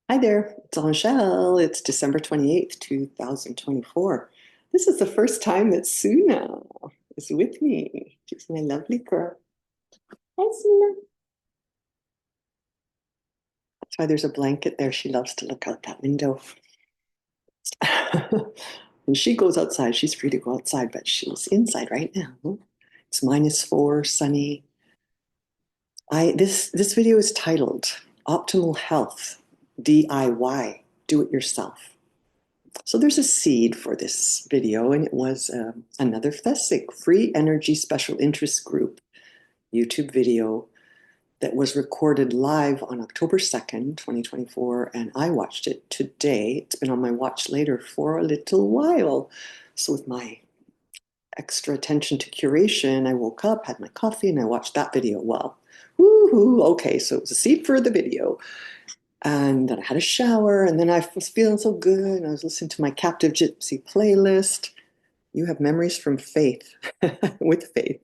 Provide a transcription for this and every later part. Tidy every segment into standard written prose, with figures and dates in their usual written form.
Hi there, it's Angèle. It's December 28th, 2024. This is the first time that Suna is with me. She's my lovely girl. Hi, Suna. That's why there's a blanket there. She loves to look out that window. When she goes outside, she's free to go outside, but she's inside right now. It's -4, sunny. This video is titled Optimal Health DIY, Do It Yourself. So there's a seed for this video, and it was another FESIG, Free Energy Special Interest Group YouTube video that was recorded live on October 2nd, 2024, and I watched it today. It's been on my watch later for a little while. So with my extra attention to curation, I woke up, had my coffee, and I watched that video. Well, woohoo, okay, so it was a seed for the video. And then I had a shower, and then I was feeling so good. I was listening to my Captive Gypsy playlist. You have memories from Faith, with Faith.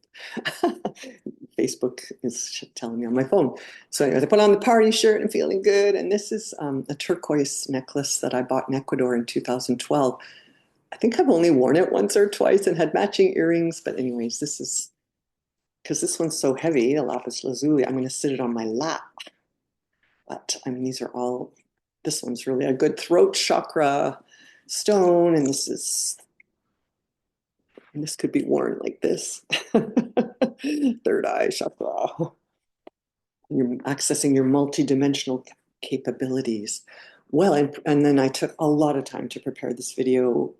Facebook is telling me on my phone. So anyways, I put on the party shirt and feeling good. And this is a turquoise necklace that I bought in Ecuador in 2012. I think I've only worn it once or twice and had matching earrings. But anyways, this is, because this one's so heavy, the lapis lazuli, I'm going to sit it on my lap. But I mean, these are all, this one's really a good throat chakra stone, and this could be worn like this. Third eye chakra. You're accessing your multidimensional capabilities. Well, and then I took a lot of time to prepare this video,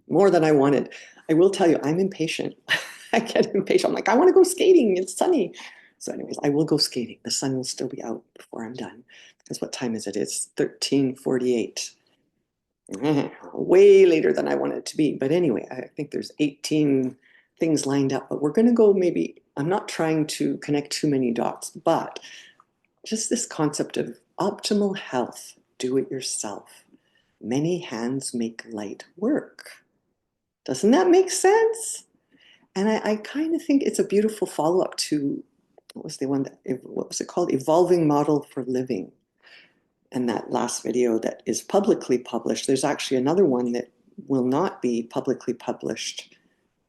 more than I wanted. I will tell you, I'm impatient. I get impatient. I'm like, I want to go skating. It's sunny. So anyways, I will go skating. The sun will still be out before I'm done. Because what time is it? It's 13:48. Way later than I wanted it to be. But anyway, I think there's 18 things lined up. But we're going to go maybe, I'm not trying to connect too many dots, but just this concept of optimal health, do it yourself. Many hands make light work. Doesn't that make sense? And I kind of think it's a beautiful follow-up to, what was the one that, what was it called? Evolving Model for Living. And that last video that is publicly published, there's actually another one that will not be publicly published,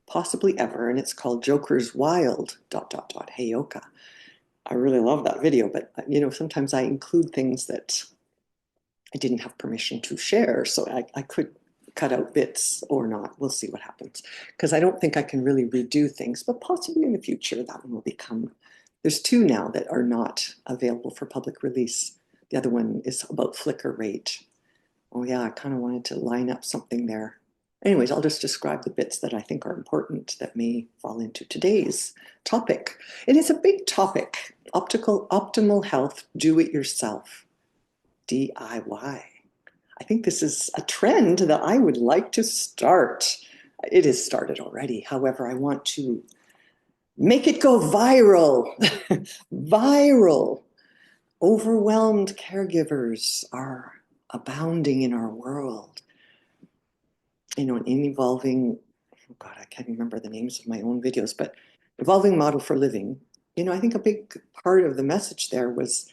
possibly ever, and it's called Joker's Wild, ... Heyoka. I really love that video, but you know, sometimes I include things that I didn't have permission to share, so I could cut out bits or not. We'll see what happens. Because I don't think I can really redo things, but possibly in the future that one will become. There's two now that are not available for public release. The other one is about flicker rate. Oh yeah, I kind of wanted to line up something there. Anyways, I'll just describe the bits that I think are important that may fall into today's topic. It is a big topic, optimal health, do it yourself, DIY. I think this is a trend that I would like to start. It is started already. However, I want to make it go viral. Viral. Overwhelmed caregivers are abounding in our world. You know, in evolving, oh God, I can't remember the names of my own videos, but evolving model for living. You know, I think a big part of the message there was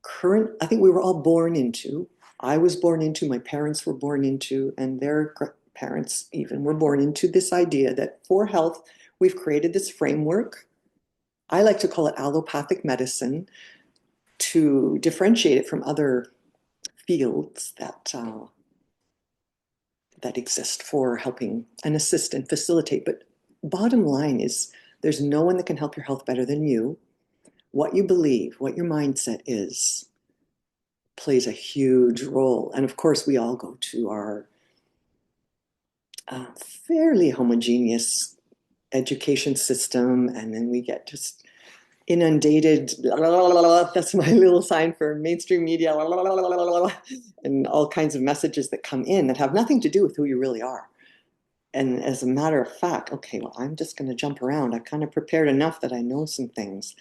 current, I think we were all born into, I was born into, my parents were born into, and their parents even were born into this idea that for health, we've created this framework. I like to call it allopathic medicine to differentiate it from other fields that exist for helping and assist and facilitate. But bottom line is there's no one that can help your health better than you. What you believe, what your mindset is, plays a huge role. And of course, we all go to our fairly homogeneous education system, and then we get just inundated. That's my little sign for mainstream media, and all kinds of messages that come in that have nothing to do with who you really are. And as a matter of fact, okay, well, I'm just going to jump around. I've kind of prepared enough that I know some things.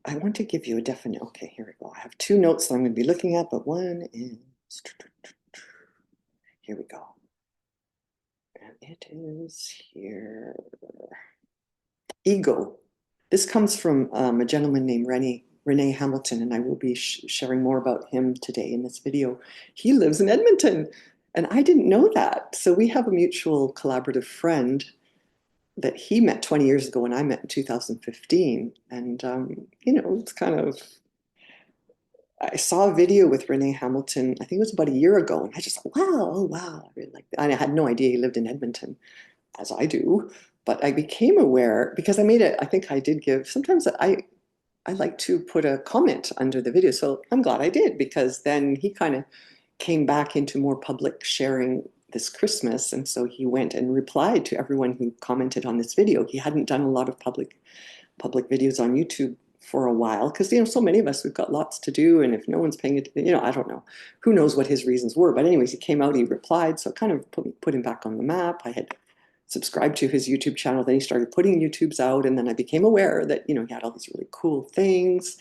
I want to give you a definite, okay, here we go. I have two notes that I'm going to be looking at, but one is, here we go. And it is here. Ego. This comes from a gentleman named Renee Hamilton, and I will be sharing more about him today in this video. He lives in Edmonton, and I didn't know that. So we have a mutual collaborative friend that he met 20 years ago and I met in 2015. And, it's kind of, I saw a video with Renee Hamilton, I think it was about a year ago, and I just thought, wow, oh, wow. I really like that. And I had no idea he lived in Edmonton, as I do. But I became aware because I made it, I think I did give, sometimes I like to put a comment under the video. So I'm glad I did, because then he kind of came back into more public sharing this Christmas. And so he went and replied to everyone who commented on this video. He hadn't done a lot of public videos on YouTube for a while because, so many of us, we've got lots to do. And if no one's paying it, I don't know. Who knows what his reasons were. But anyways, he came out, he replied. So it kind of put him back on the map. I had subscribed to his YouTube channel. Then he started putting YouTubes out. And then I became aware that, he had all these really cool things,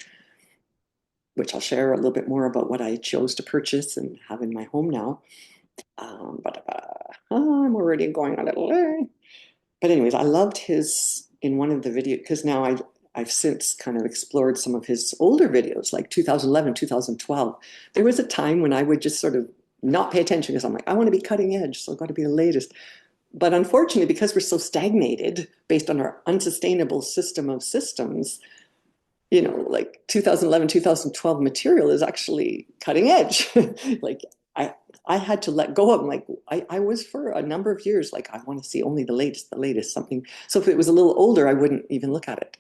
which I'll share a little bit more about what I chose to purchase and have in my home now. I'm already going a little late. But anyways, I loved his, in one of the videos, because now I've since kind of explored some of his older videos, like 2011, 2012. There was a time when I would just sort of not pay attention because I'm like, I want to be cutting edge, so I've got to be the latest. But unfortunately, because we're so stagnated based on our unsustainable system of systems, like 2011, 2012 material is actually cutting edge. Like I had to let go of, like, I was for a number of years, like, I want to see only the latest something. So if it was a little older, I wouldn't even look at it.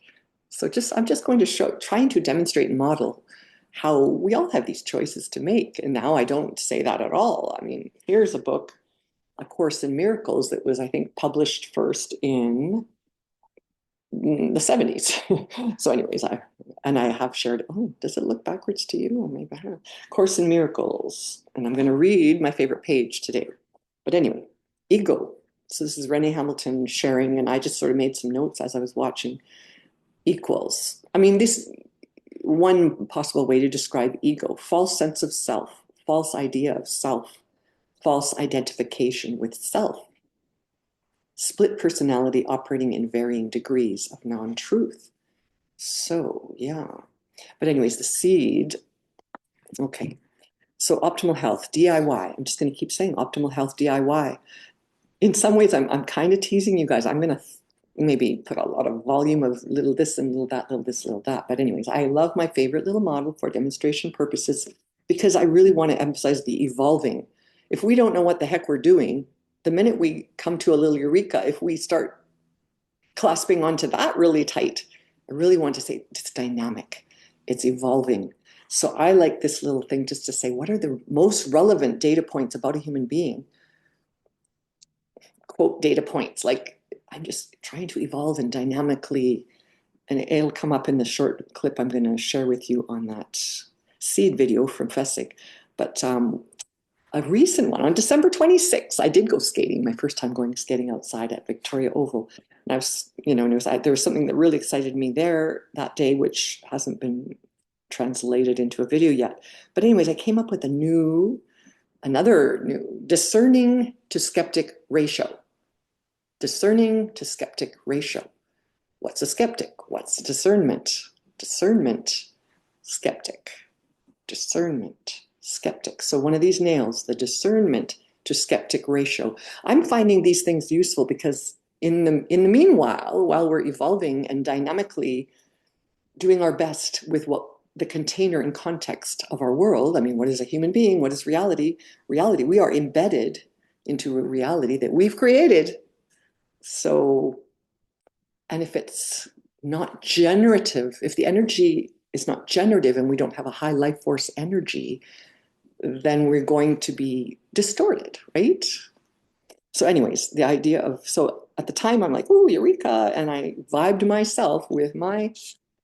So I'm just going to trying to demonstrate and model how we all have these choices to make. And now I don't say that at all. I mean, here's a book, A Course in Miracles, that was, I think, published first in the 70s. So anyways, I have shared, oh, does it look backwards to you? Or maybe I don't know. Course in Miracles. And I'm going to read my favorite page today. But anyway, ego. So this is Renee Hamilton sharing, and I just sort of made some notes as I was watching. Equals. I mean, this one possible way to describe ego: false sense of self, false idea of self, false identification with self, split personality operating in varying degrees of non-truth. So, yeah. But anyways, the seed. Okay. So optimal health, DIY. I'm just going to keep saying optimal health, DIY. In some ways, I'm kind of teasing you guys. I'm going to maybe put a lot of volume of little this and little that, little this, little that. But anyways, I love my favorite little model for demonstration purposes because I really want to emphasize the evolving. If we don't know what the heck we're doing, the minute we come to a little eureka, if we start clasping onto that really tight, I really want to say it's dynamic, it's evolving. So I like this little thing just to say, what are the most relevant data points about a human being? Quote, data points, like I'm just trying to evolve and dynamically, and it'll come up in the short clip I'm going to share with you on that seed video from FESIG. But a recent one on December 26th, I did go skating, my first time going skating outside at Victoria Oval. And I was, there was something that really excited me there that day, which hasn't been translated into a video yet. But anyways, I came up with another new discerning to skeptic ratio. Discerning to skeptic ratio. What's a skeptic? What's discernment? Discernment, skeptic. Discernment, skeptic. So one of these nails, the discernment to skeptic ratio. I'm finding these things useful because in the meanwhile, while we're evolving and dynamically doing our best with what the container and context of our world, I mean, what is a human being? What is reality? Reality, we are embedded into a reality that we've created. So, and if it's not generative, if the energy is not generative and we don't have a high life force energy, then we're going to be distorted, right? So anyways, the idea of, so at the time I'm like, oh, eureka, and I vibed myself with my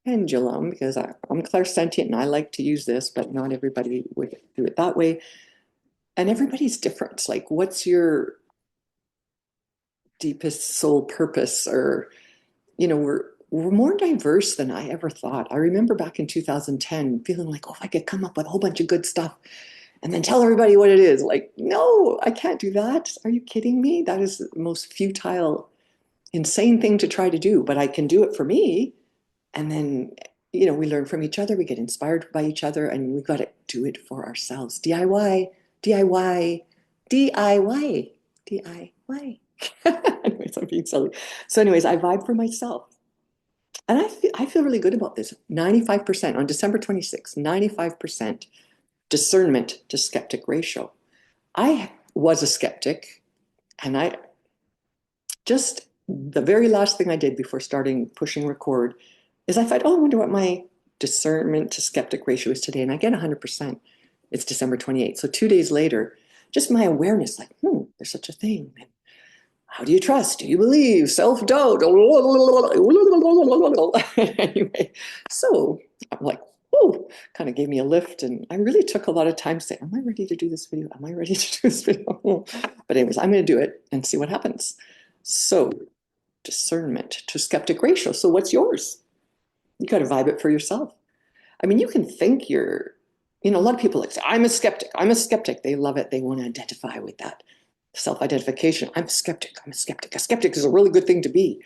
pendulum because I'm clairsentient and I like to use this, but not everybody would do it that way. And everybody's different. Like, what's your deepest soul purpose? Or, we're more diverse than I ever thought. I remember back in 2010 feeling like, oh, if I could come up with a whole bunch of good stuff and then tell everybody what it is. Like, no, I can't do that. Are you kidding me? That is the most futile, insane thing to try to do, but I can do it for me. And then we learn from each other, we get inspired by each other, and we've got to do it for ourselves. DIY, DIY, DIY, DIY. Anyways, I'm being silly. So, anyways, I vibe for myself. And I feel really good about this. 95% on December 26th, 95% discernment to skeptic ratio. I was a skeptic, and I just the very last thing I did before starting pushing record is I thought, oh, I wonder what my discernment to skeptic ratio is today. And I get 100%. It's December 28th. So 2 days later, just my awareness, like, there's such a thing. How do you trust? Do you believe? Self-doubt. Anyway, so I'm like, oh, kind of gave me a lift. And I really took a lot of time saying, am I ready to do this video? Am I ready to do this video? But anyways, I'm going to do it and see what happens. So discernment to skeptic ratio. So what's yours? You got to vibe it for yourself. I mean, you can think a lot of people like say, I'm a skeptic. I'm a skeptic. They love it. They want to identify with that self-identification. I'm a skeptic. I'm a skeptic. A skeptic is a really good thing to be.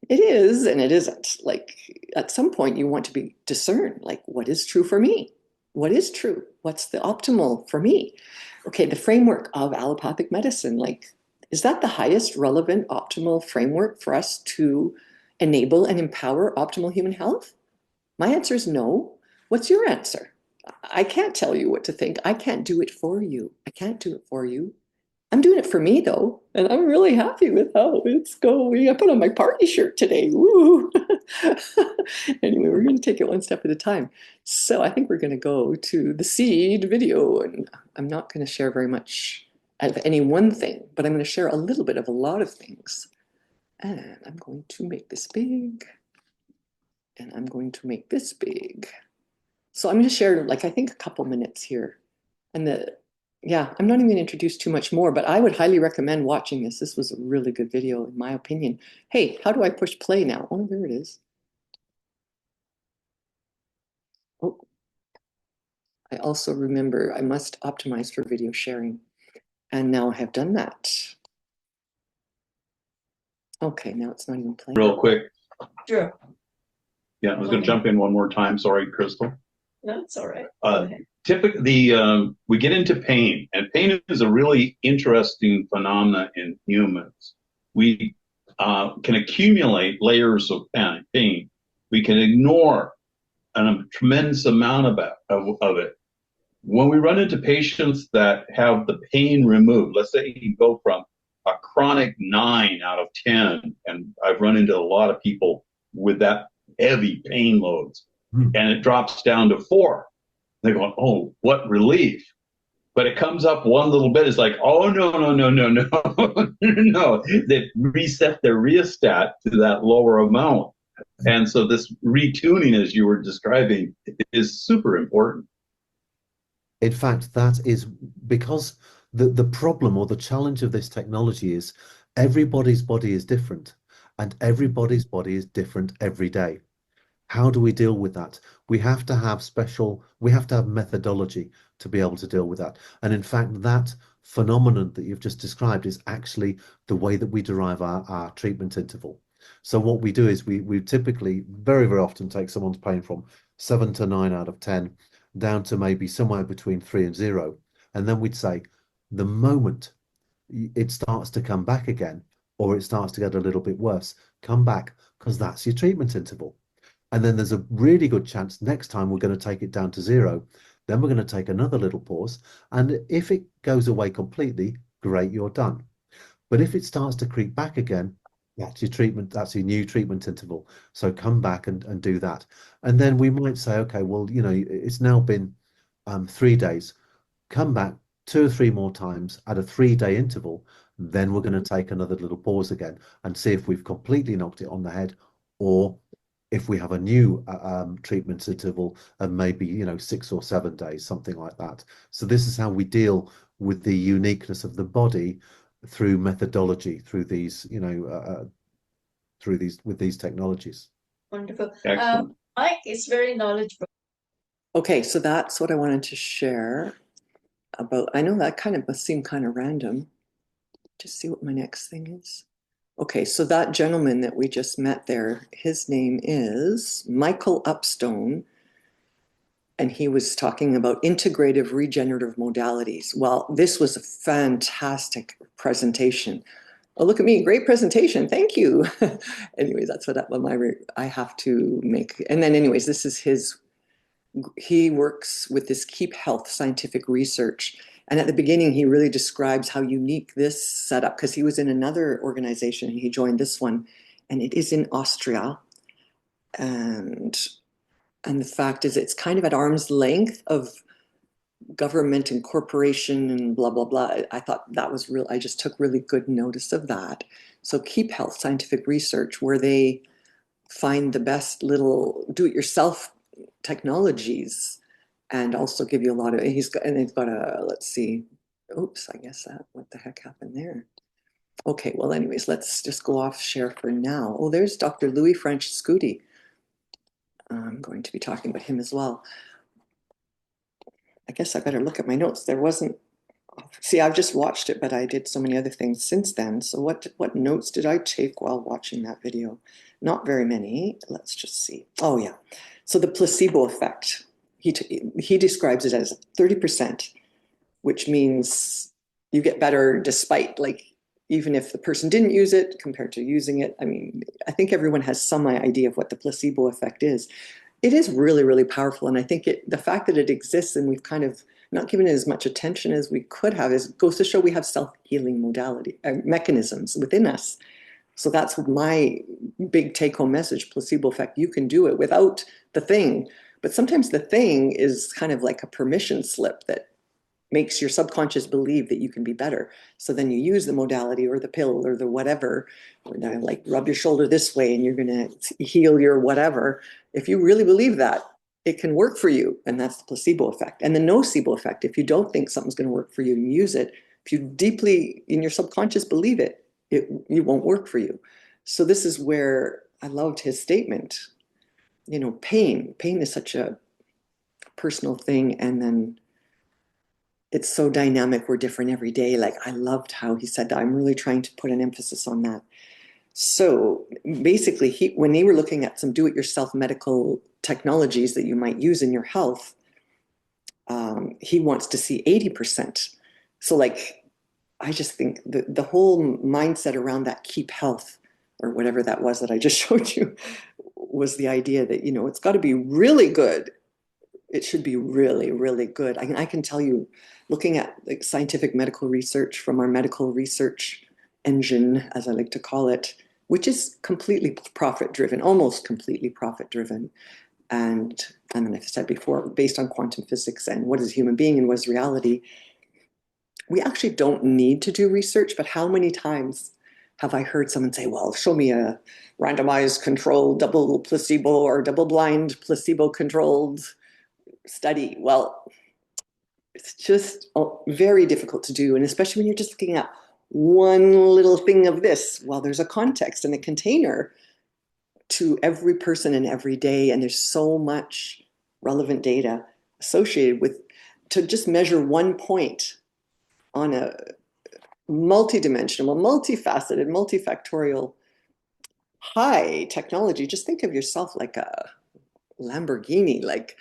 It is, and it isn't. Like at some point you want to be discern, like what is true for me? What is true? What's the optimal for me? Okay, the framework of allopathic medicine, like, is that the highest relevant optimal framework for us to enable and empower optimal human health? My answer is no. What's your answer? I can't tell you what to think. I can't do it for you. I can't do it for you. I'm doing it for me though, and I'm really happy with how it's going. I put on my party shirt today. Woo! Anyway, we're going to take it one step at a time. So I think we're going to go to the seed video, and I'm not going to share very much of any one thing, but I'm going to share a little bit of a lot of things. And I'm going to make this big, and I'm going to make this big. So I'm going to share, like, I think a couple minutes here. And I'm not even going to introduce too much more, but I would highly recommend watching this. This was a really good video, in my opinion. Hey, how do I push play now? Oh, there it is. Oh, I also remember I must optimize for video sharing. And now I have done that. Okay, now it's not even playing. Real quick. Sure. Yeah, I was going to jump in one more time. Sorry, Crystal. No, it's all right. Typically, we get into pain, and pain is a really interesting phenomena in humans. We can accumulate layers of pain. We can ignore a tremendous amount of it. When we run into patients that have the pain removed, let's say you go from a chronic 9 out of 10, and I've run into a lot of people with that heavy pain loads, and it drops down to 4. They're going, oh, what relief. But it comes up one little bit. It's like, oh, no, no, no, no, no, no. They reset their rheostat to that lower amount. And so this retuning, as you were describing, is super important. In fact, that is because the problem or the challenge of this technology is everybody's body is different, and everybody's body is different every day. How do we deal with that? We have to have methodology to be able to deal with that. And in fact, that phenomenon that you've just described is actually the way that we derive our treatment interval. So what we do is we typically very, very often take someone's pain from 7 to 9 out of 10 down to maybe somewhere between 3 and 0. And then we'd say the moment it starts to come back again, or it starts to get a little bit worse, come back, because that's your treatment interval. And then there's a really good chance next time we're going to take it down to 0. Then we're going to take another little pause. And if it goes away completely, great, you're done. But if it starts to creep back again, that's your treatment, that's your new treatment interval. So come back and do that. And then we might say, okay, well, it's now been 3 days. Come back 2 or 3 more times at a 3-day interval. Then we're going to take another little pause again and see if we've completely knocked it on the head, or if we have a new treatment interval of maybe 6 or 7 days, something like that. So this is how we deal with the uniqueness of the body through methodology, through these with these technologies. Wonderful. Excellent. Mike is very knowledgeable. Okay, so that's what I wanted to share about. I know that kind of must seem kind of random. Just see what my next thing is. Okay, so that gentleman that we just met there, his name is Michael Upstone, and he was talking about integrative regenerative modalities. Well, this was a fantastic presentation. Oh, look at me, great presentation, thank you. Anyways, that's what I have to make. And then anyways, this is he works with this Keep Health scientific research. And at the beginning, he really describes how unique this setup, because he was in another organization and he joined this one, and it is in Austria. And the fact is, it's kind of at arm's length of government and corporation and blah, blah, blah. I thought that was real. I just took really good notice of that. So Keep Health scientific research, where they find the best little do-it-yourself technologies and also give you a lot of, they've got a, let's see, oops, I guess what the heck happened there? Okay, well, anyways, let's just go off share for now. Oh, there's Dr. Louis Francescuti. I'm going to be talking about him as well. I guess I better look at my notes. There wasn't, see, I've just watched it, but I did so many other things since then. So what notes did I take while watching that video? Not very many. Let's just see. Oh, yeah. So the placebo effect, he describes it as 30%, which means you get better despite, like, even if the person didn't use it compared to using it. I mean, I think everyone has some idea of what the placebo effect is. It is really, really powerful. And I think the fact that it exists and we've kind of not given it as much attention as we could have goes to show we have self-healing mechanisms within us. So that's my big take-home message, placebo effect. You can do it without the thing. But sometimes the thing is kind of like a permission slip that makes your subconscious believe that you can be better. So then you use the modality or the pill or the whatever, or like rub your shoulder this way and you're going to heal your whatever. If you really believe that, it can work for you. And that's the placebo effect. And the nocebo effect, if you don't think something's going to work for you and use it, if you deeply in your subconscious believe it won't work for you. So this is where I loved his statement. You know, pain is such a personal thing. And then it's so dynamic. We're different every day. Like, I loved how he said that. I'm really trying to put an emphasis on that. So basically, when they were looking at some do-it-yourself medical technologies that you might use in your health, he wants to see 80%. So like, I just think the whole mindset around that Keep Health or whatever that was that I just showed you was the idea that, you know, it's got to be really good. It should be really, really good. I can tell you, looking at like scientific medical research from our medical research engine, as I like to call it, which is completely profit-driven, almost completely profit-driven. And then I've said before, based on quantum physics and what is a human being and what is reality, we actually don't need to do research, but how many times have I heard someone say, well, show me a randomized controlled double placebo or double-blind placebo-controlled study? Well, it's just very difficult to do. And especially when you're just looking at one little thing of this, well, there's a context and a container to every person and every day. And there's so much relevant data associated with, to just measure one point on a multidimensional, multifaceted, multifactorial high technology. Just think of yourself like a Lamborghini. Like,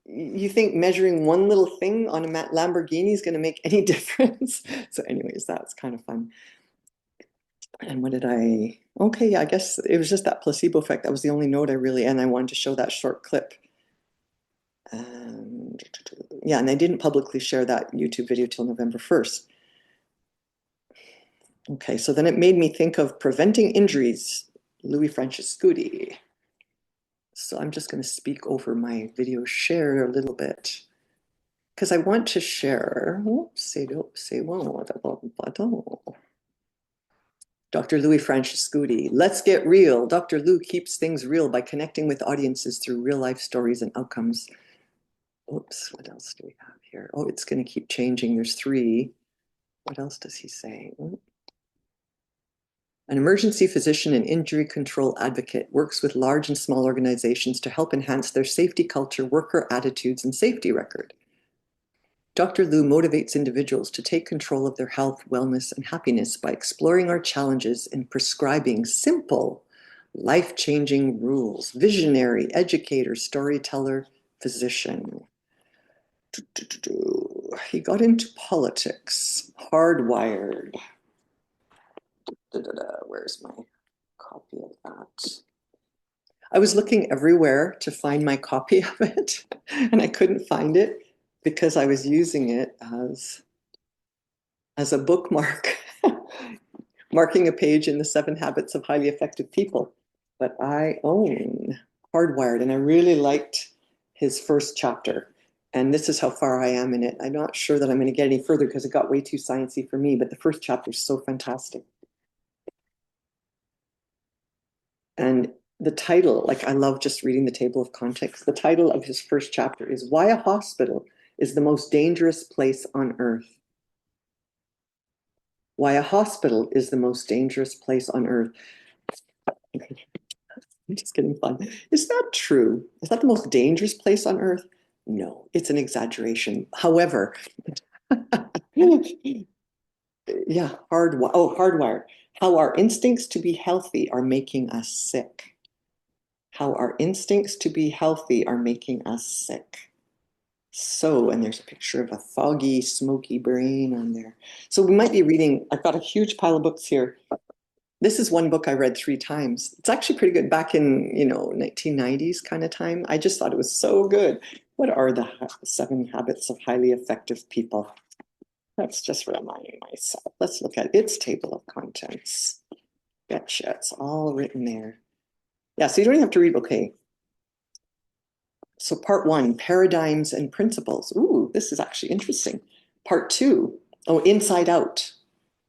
you think measuring one little thing on a Lamborghini is going to make any difference? So anyways, that's kind of fun. And what did okay, yeah, I guess it was just that placebo effect. That was the only note and I wanted to show that short clip. And yeah, and I didn't publicly share that YouTube video till November 1st. Okay, so then it made me think of preventing injuries, Louis Francescuti. So I'm just going to speak over my video share a little bit because I want to share. Dr. Louis Francescuti. Let's get real. Dr. Lou keeps things real by connecting with audiences through real life stories and outcomes. Oops, what else do we have here? Oh, it's going to keep changing. There's 3. What else does he say? An emergency physician and injury control advocate works with large and small organizations to help enhance their safety culture, worker attitudes, and safety record. Dr. Lou motivates individuals to take control of their health, wellness, and happiness by exploring our challenges and prescribing simple, life-changing rules. Visionary, educator, storyteller, physician. He got into politics, hardwired. Where's my copy of that? I was looking everywhere to find my copy of it, and I couldn't find it because I was using it as a bookmark, marking a page in the 7 Habits of Highly Effective People. But I own Hardwired, and I really liked his first chapter. And this is how far I am in it. I'm not sure that I'm going to get any further because it got way too sciencey for me, but the first chapter is so fantastic. And the title, like I love just reading the table of contents. The title of his first chapter is Why a Hospital is the Most Dangerous Place on Earth. Why a hospital is the most dangerous place on earth. I'm just getting fun. Is that true? Is that the most dangerous place on earth? No, it's an exaggeration. However, yeah, hardwired. How our instincts to be healthy are making us sick. How our instincts to be healthy are making us sick. So, and there's a picture of a foggy, smoky brain on there. So we might be reading, I've got a huge pile of books here. This is one book I read 3 times. It's actually pretty good back in, 1990s kind of time. I just thought it was so good. What are the 7 habits of highly effective people? That's just reminding myself. Let's look at its table of contents. Betcha, it's all written there. Yeah, so you don't even have to read, okay. So part 1, paradigms and principles. Ooh, this is actually interesting. Part 2, inside out.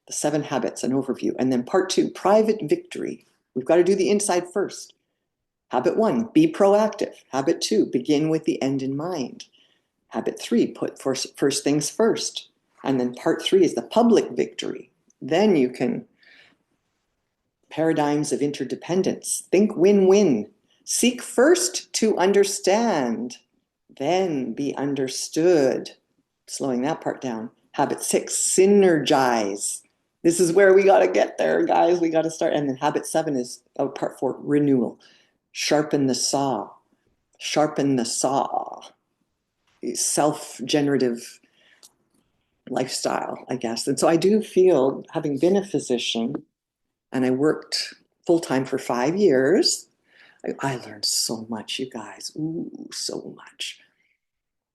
The 7 habits, an overview. And then part 2, private victory. We've got to do the inside first. Habit 1, be proactive. Habit 2, begin with the end in mind. Habit 3, put first things first. And then part 3 is the public victory. Then you can, paradigms of interdependence. Think win-win. Seek first to understand, then be understood. Slowing that part down. Habit 6, synergize. This is where we got to get there, guys. We got to start. And then habit 7 is part 4, renewal. Sharpen the saw. Sharpen the saw. Self-generative lifestyle, I guess. And so I do feel, having been a physician, and I worked full-time for 5 years, I learned so much, you guys. Ooh, so much.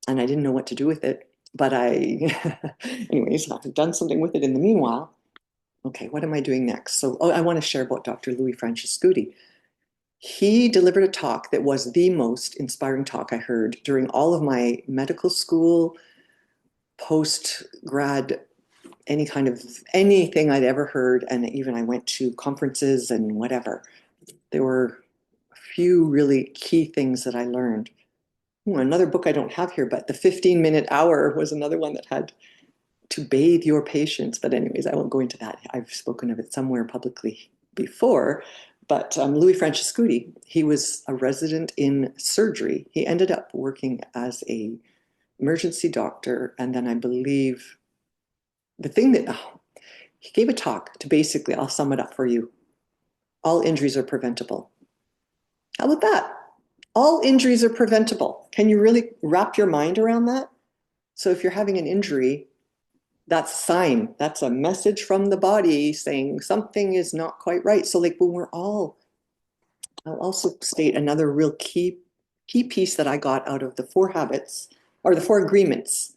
And I didn't know what to do with it. But anyways, I've done something with it in the meanwhile. Okay, what am I doing next? So I want to share about Dr. Louis Francescuti. He delivered a talk that was the most inspiring talk I heard during all of my medical school, post-grad, anything I'd ever heard. And even I went to conferences and whatever. There were a few really key things that I learned. Another book I don't have here, but The 15-Minute Hour was another one that had to bathe your patients. But anyways, I won't go into that. I've spoken of it somewhere publicly before. But Louis Francescuti, he was a resident in surgery. He ended up working as a emergency doctor. And then I believe the thing that, he gave a talk to basically, I'll sum it up for you. All injuries are preventable. How about that? All injuries are preventable. Can you really wrap your mind around that? So if you're having an injury, that's a sign. That's a message from the body saying something is not quite right. So like when I'll also state another real key piece that I got out of the 4 habits, or the 4 agreements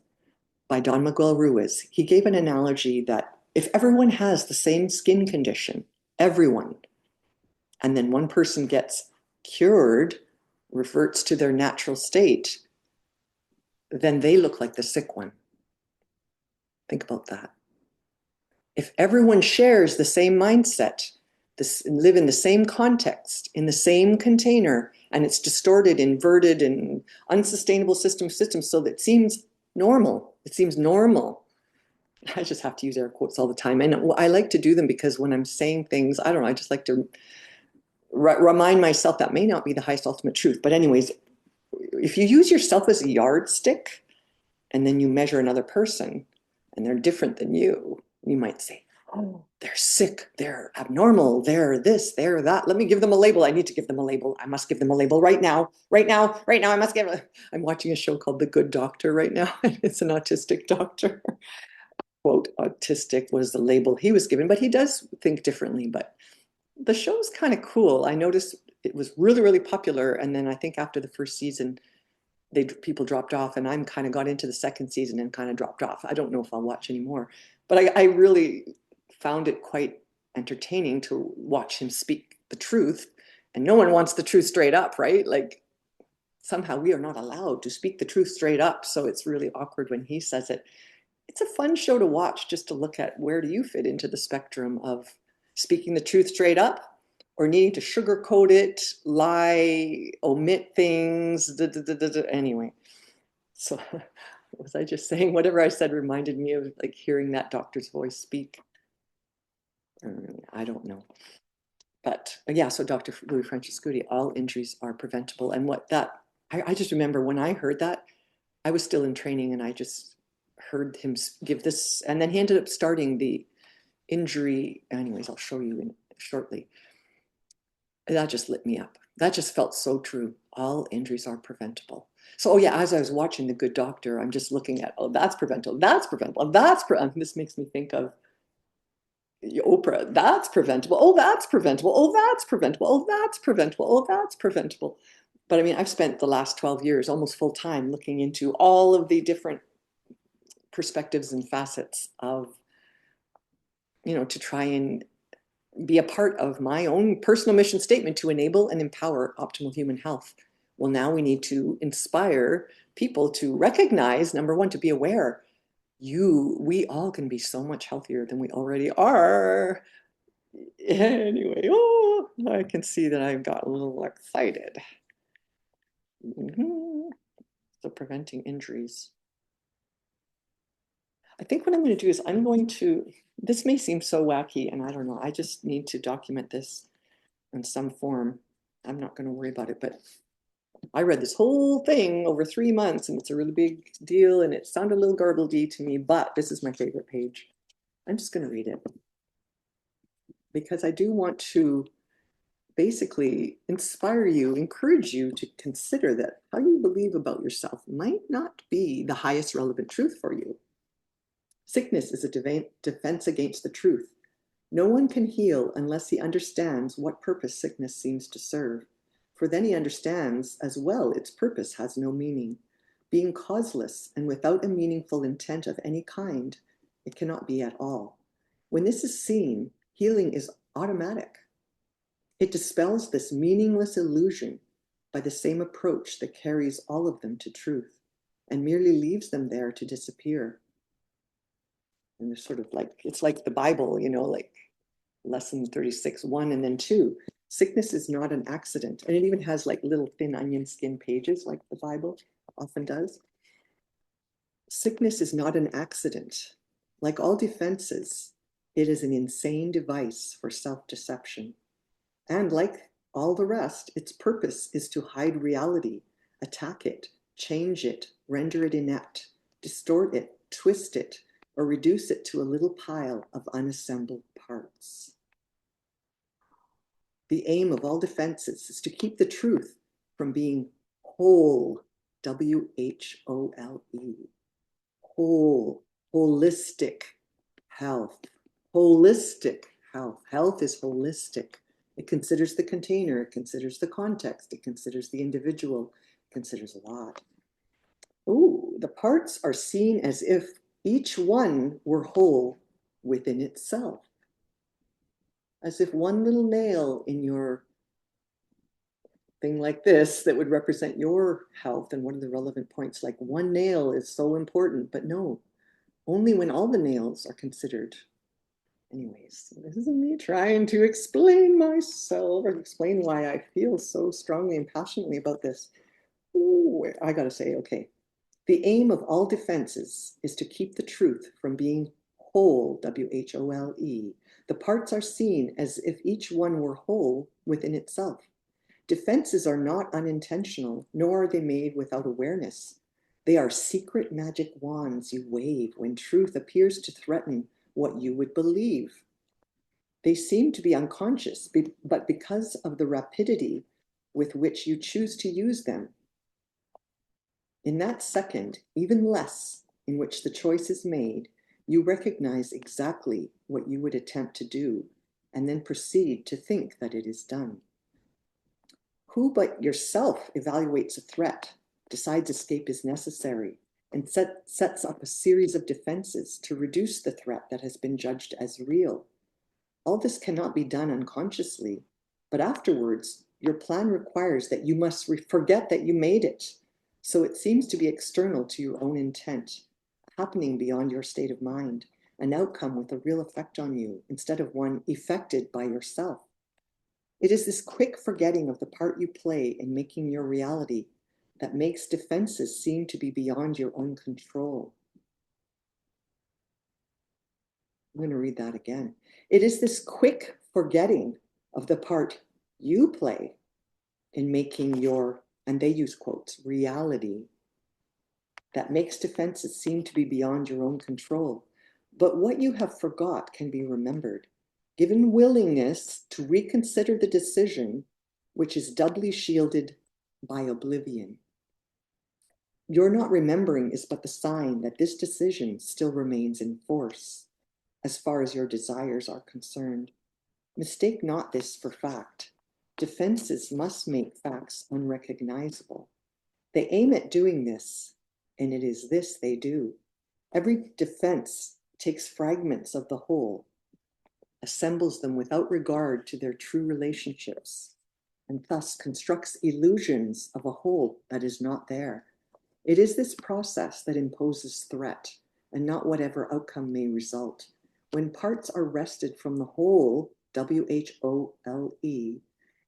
by Don Miguel Ruiz. He gave an analogy that if everyone has the same skin condition, everyone, and then one person gets cured, reverts to their natural state, then they look like the sick one. Think about that. If everyone shares the same mindset, live in the same context, in the same container, and it's distorted, inverted, and unsustainable systems so that it seems normal. It seems normal. I just have to use air quotes all the time. And I like to do them because when I'm saying things, I don't know, I just like to remind myself that may not be the highest ultimate truth. But anyways, if you use yourself as a yardstick, and then you measure another person and they're different than you might say, oh, they're sick, they're abnormal, they're this, they're that. Let me give them a label. I need to give them a label. I must give them a label right now, right now, right now. I must I'm watching a show called The Good Doctor right now. It's an autistic doctor. Quote, autistic was the label he was given, but he does think differently. But the show's kind of cool. I noticed it was really, really popular. And then I think after the first season, people dropped off, and I'm kind of got into the second season and kind of dropped off. I don't know if I'll watch anymore, but I really found it quite entertaining to watch him speak the truth. And no one wants the truth straight up, right? Like somehow we are not allowed to speak the truth straight up. So it's really awkward when he says it. It's a fun show to watch, just to look at where do you fit into the spectrum of speaking the truth straight up or needing to sugarcoat it, lie, omit things, anyway. So was I just saying whatever I said reminded me of like hearing that doctor's voice speak? I don't know. But yeah, so Dr. Louis Francescuti, all injuries are preventable. And what that, I just remember when I heard that, I was still in training and I just heard him give this, and then he ended up starting the injury. Anyways, I'll show you shortly. That just lit me up. That just felt so true. All injuries are preventable. So, oh yeah, as I was watching The Good Doctor, I'm just looking at, oh, that's preventable, that's preventable, this makes me think of Oprah, that's preventable, oh, that's preventable, oh, that's preventable, oh, that's preventable, oh, that's preventable. But I mean, I've spent the last 12 years almost full time looking into all of the different perspectives and facets of, to try and be a part of my own personal mission statement to enable and empower optimal human health. Well, now we need to inspire people to recognize, number one, to be aware, we all can be so much healthier than we already are. Anyway, oh, I can see that I've got a little excited. So preventing injuries. I think what I'm going to do is this may seem so wacky, and I don't know, I just need to document this in some form. I'm not going to worry about it, but I read this whole thing over 3 months, and it's a really big deal, and it sounded a little garbledy to me, but this is my favorite page. I'm just going to read it because I do want to basically inspire you, encourage you to consider that how you believe about yourself might not be the highest relevant truth for you. Sickness is a defense against the truth. No one can heal unless he understands what purpose sickness seems to serve, for then he understands as well its purpose has no meaning. Being causeless and without a meaningful intent of any kind, it cannot be at all. When this is seen, healing is automatic. It dispels this meaningless illusion by the same approach that carries all of them to truth and merely leaves them there to disappear. And they're sort of like, it's like the Bible, like lesson 36, 1 and then 2. Sickness is not an accident. And it even has like little thin onion skin pages like the Bible often does. Sickness is not an accident. Like all defenses, it is an insane device for self-deception. And like all the rest, its purpose is to hide reality, attack it, change it, render it inept, distort it, twist it, or reduce it to a little pile of unassembled parts. The aim of all defenses is to keep the truth from being whole, W-H-O-L-E, whole, holistic health, holistic health. Health is holistic. It considers the container, it considers the context, it considers the individual, it considers a lot. Ooh, the parts are seen as if each one were whole within itself. As if one little nail in your thing like this that would represent your health and one of the relevant points, like one nail is so important, but no, only when all the nails are considered. Anyways, this is me trying to explain myself or explain why I feel so strongly and passionately about this. Ooh, I gotta say, okay. The aim of all defenses is to keep the truth from being whole, W-H-O-L-E. The parts are seen as if each one were whole within itself. Defenses are not unintentional, nor are they made without awareness. They are secret magic wands you wave when truth appears to threaten what you would believe. They seem to be unconscious, but because of the rapidity with which you choose to use them, in that second, even less, in which the choice is made, you recognize exactly what you would attempt to do, and then proceed to think that it is done. Who but yourself evaluates a threat, decides escape is necessary, and sets up a series of defenses to reduce the threat that has been judged as real? All this cannot be done unconsciously, but afterwards, your plan requires that you must forget that you made it. So it seems to be external to your own intent, happening beyond your state of mind, an outcome with a real effect on you instead of one effected by yourself. It is this quick forgetting of the part you play in making your reality that makes defenses seem to be beyond your own control. I'm going to read that again. It is this quick forgetting of the part you play in making your, and they use quotes, reality, that makes defenses seem to be beyond your own control. But what you have forgot can be remembered. Given willingness to reconsider the decision, which is doubly shielded by oblivion. Your not remembering is but the sign that this decision still remains in force, as far as your desires are concerned. Mistake not this for fact. Defenses must make facts unrecognizable. They aim at doing this, and it is this they do. Every defense takes fragments of the whole, assembles them without regard to their true relationships, and thus constructs illusions of a whole that is not there. It is this process that imposes threat, and not whatever outcome may result. When parts are wrested from the whole, W-H-O-L-E,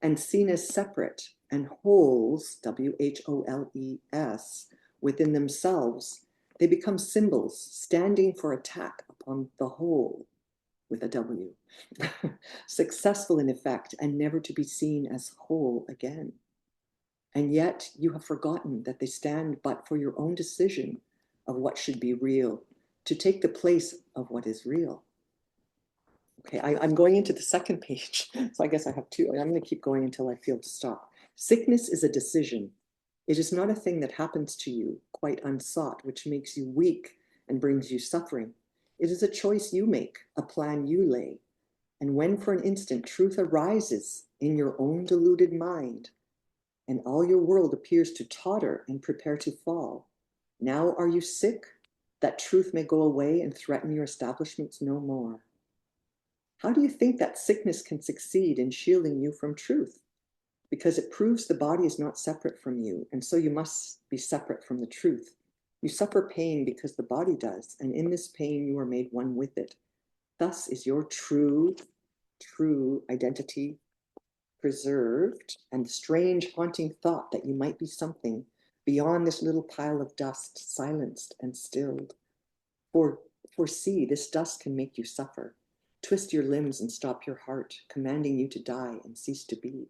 and seen as separate, and wholes, W-H-O-L-E-S, within themselves, they become symbols standing for attack upon the whole, with a W, successful in effect and never to be seen as whole again. And yet you have forgotten that they stand but for your own decision of what should be real, to take the place of what is real. Okay, I'm going into the second page, so I guess I have two. I'm going to keep going until I feel to stop. Sickness is a decision. It is not a thing that happens to you, quite unsought, which makes you weak and brings you suffering. It is a choice you make, a plan you lay. And when for an instant truth arises in your own deluded mind, and all your world appears to totter and prepare to fall, now are you sick, that truth may go away and threaten your establishments no more? How do you think that sickness can succeed in shielding you from truth? Because it proves the body is not separate from you, and so you must be separate from the truth. You suffer pain because the body does, and in this pain you are made one with it. Thus is your true identity preserved, and the strange haunting thought that you might be something beyond this little pile of dust, silenced and stilled. For see, this dust can make you suffer, twist your limbs and stop your heart, commanding you to die and cease to be.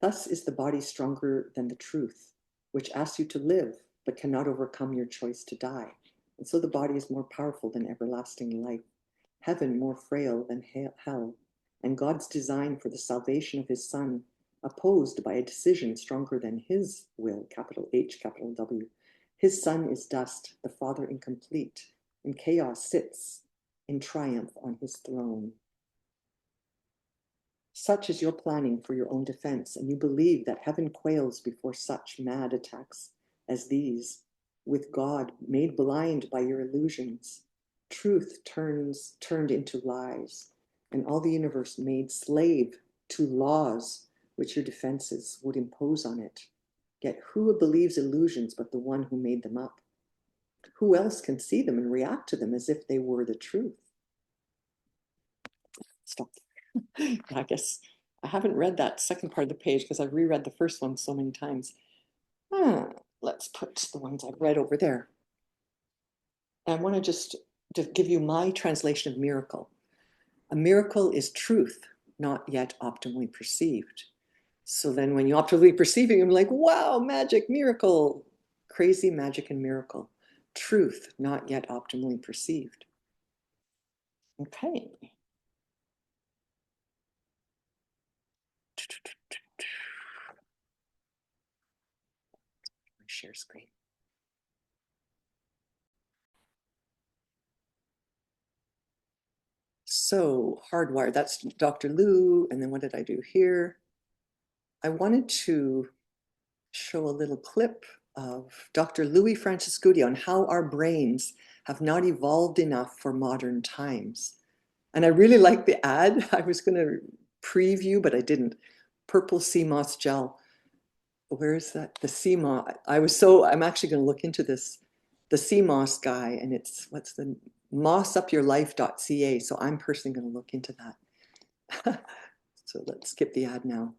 Thus is the body stronger than the truth, which asks you to live, but cannot overcome your choice to die. And so the body is more powerful than everlasting life, heaven more frail than hell, and God's design for the salvation of his Son opposed by a decision stronger than his will, capital H, capital W. His Son is dust, the Father incomplete, and chaos sits in triumph on his throne. Such is your planning for your own defense, and you believe that heaven quails before such mad attacks as these, with God made blind by your illusions, truth turned into lies, and all the universe made slave to laws which your defenses would impose on it. Yet who believes illusions but the one who made them up? Who else can see them and react to them as if they were the truth? Stop. I guess I haven't read that second part of the page because I've reread the first one so many times. Let's put the ones I've read over there. I want to just give you my translation of miracle. A miracle is truth, not yet optimally perceived. So then when you optimally perceive it, you're like, wow, magic, miracle. Crazy, magic, and miracle. Truth not yet optimally perceived. Okay. Share screen. So hardwired, that's Dr. Lou. And then what did I do here? I wanted to show a little clip of Dr. Louis Franciscuti on how our brains have not evolved enough for modern times. And I really like the ad. I was going to preview, but I didn't. Purple sea moss gel. Where is that? The sea moss. I'm actually going to look into this, the sea moss guy, and it's, what's the mossupyourlife.ca. So I'm personally going to look into that. So let's skip the ad now.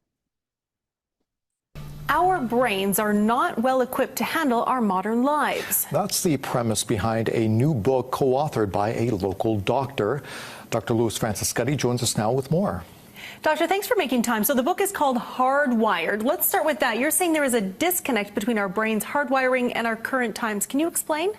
Our brains are not well equipped to handle our modern lives. That's the premise behind a new book co-authored by a local doctor. Dr. Louis Franciscuti joins us now with more. Doctor, thanks for making time. So the book is called Hardwired. Let's start with that. You're saying there is a disconnect between our brain's hardwiring and our current times. Can you explain?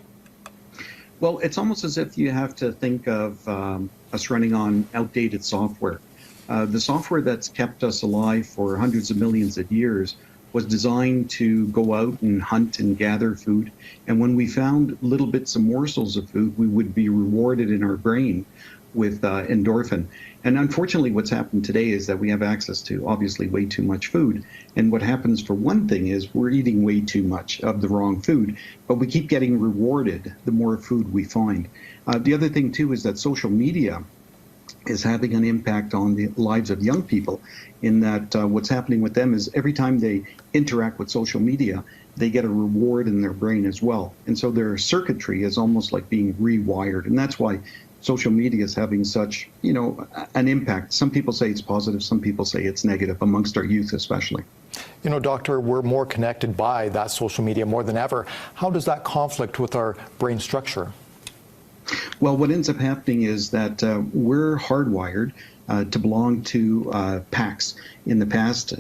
Well, it's almost as if you have to think of us running on outdated software. The software that's kept us alive for hundreds of millions of years was designed to go out and hunt and gather food. And when we found little bits of morsels of food, we would be rewarded in our brain with endorphin. And unfortunately, what's happened today is that we have access to obviously way too much food. And what happens for one thing is we're eating way too much of the wrong food, but we keep getting rewarded the more food we find. The other thing too is that social media is having an impact on the lives of young people, in that what's happening with them is every time they interact with social media, they get a reward in their brain as well. And so their circuitry is almost like being rewired. And that's why social media is having such, an impact. Some people say it's positive, some people say it's negative, amongst our youth especially. Doctor, we're more connected by that social media more than ever. How does that conflict with our brain structure? Well, what ends up happening is that we're hardwired to belong to packs. In the past,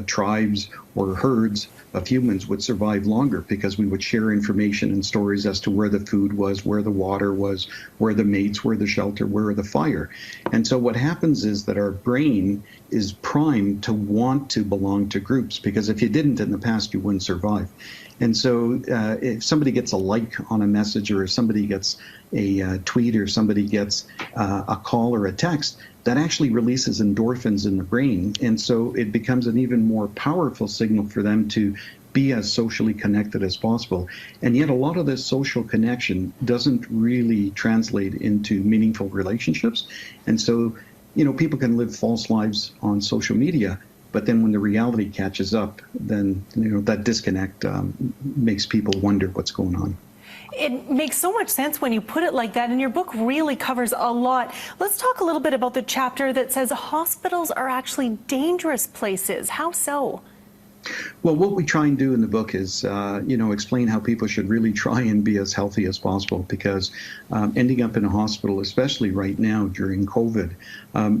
tribes or herds of humans would survive longer because we would share information and stories as to where the food was, where the water was, where the mates, where the shelter, where the fire. And so what happens is that our brain is primed to want to belong to groups, because if you didn't in the past, you wouldn't survive. And so if somebody gets a like on a message, or if somebody gets a tweet, or somebody gets a call or a text, that actually releases endorphins in the brain. And so it becomes an even more powerful signal for them to be as socially connected as possible. And yet a lot of this social connection doesn't really translate into meaningful relationships. And so, people can live false lives on social media, but then when the reality catches up, then, that disconnect makes people wonder what's going on. It makes so much sense when you put it like that, and your book really covers a lot. Let's talk a little bit about the chapter that says hospitals are actually dangerous places. How so? Well, what we try and do in the book is, explain how people should really try and be as healthy as possible, because ending up in a hospital, especially right now during COVID,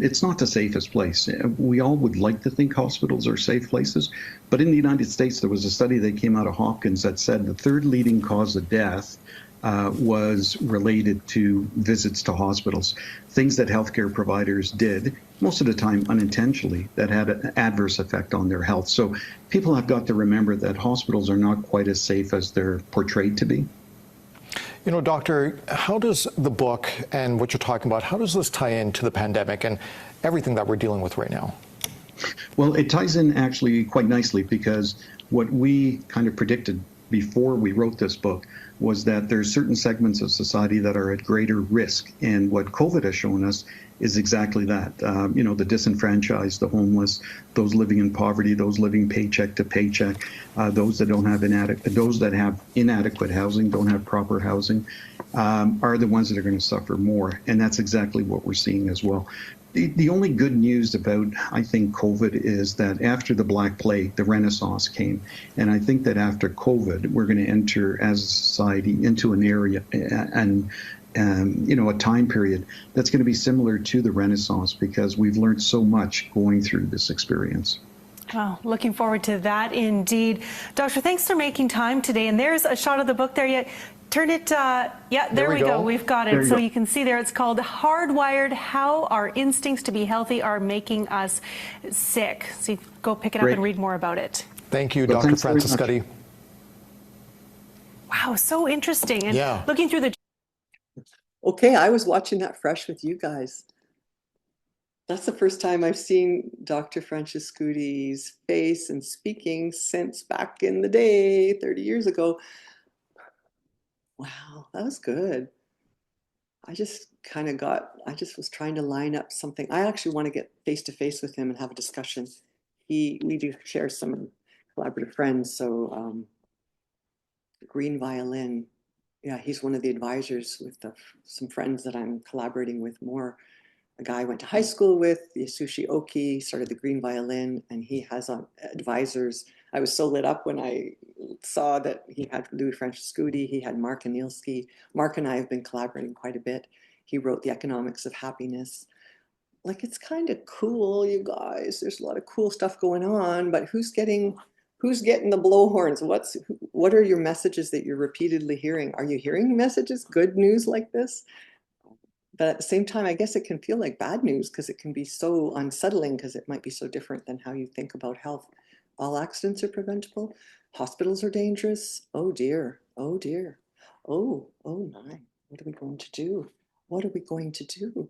it's not the safest place. We all would like to think hospitals are safe places, but in the United States, there was a study that came out of Hopkins that said the third leading cause of death was related to visits to hospitals, things that healthcare providers did, most of the time unintentionally, that had an adverse effect on their health. So people have got to remember that hospitals are not quite as safe as they're portrayed to be. Doctor, how does the book and what you're talking about, how does this tie into the pandemic and everything that we're dealing with right now? Well, it ties in actually quite nicely, because what we kind of predicted before we wrote this book was that there's certain segments of society that are at greater risk. And what COVID has shown us is exactly that. The disenfranchised, the homeless, those living in poverty, those living paycheck to paycheck, those that have inadequate housing, don't have proper housing, are the ones that are going to suffer more. And that's exactly what we're seeing as well. The only good news about, I think, COVID is that after the Black Plague, the Renaissance came. And I think that after COVID, we're going to enter as a society into an area and a time period that's going to be similar to the Renaissance, because we've learned so much going through this experience. Well, looking forward to that indeed. Doctor, thanks for making time today. And there's a shot of the book there. Yet, turn it, yeah, there we go. We've got it. So you can see there, it's called Hardwired, How Our Instincts to Be Healthy Are Making Us Sick. So you go pick it up and read more about it. Thank you, Dr. Francis Scuddy. Wow, so interesting. And looking through the... Okay, I was watching that fresh with you guys. That's the first time I've seen Dr. Francis Scuddy's face and speaking since back in the day, 30 years ago. Wow, that was good. I just was trying to line up something. I actually want to get face to face with him and have a discussion. We do share some collaborative friends, so Green Violin, yeah, he's one of the advisors with some friends that I'm collaborating with more. A guy I went to high school with, Yasushi Oki, started the Green Violin, and he has advisors. I was so lit up when I saw that he had Louis Francis Scudi, he had Mark Anilsky. Mark and I have been collaborating quite a bit. He wrote The Economics of Happiness. Like, it's kind of cool, you guys. There's a lot of cool stuff going on, but who's getting the blowhorns? What are your messages that you're repeatedly hearing? Are you hearing messages, good news like this? But at the same time, I guess it can feel like bad news because it can be so unsettling because it might be so different than how you think about health. All accidents are preventable. Hospitals are dangerous. Oh dear. Oh dear. Oh my. What are we going to do? What are we going to do?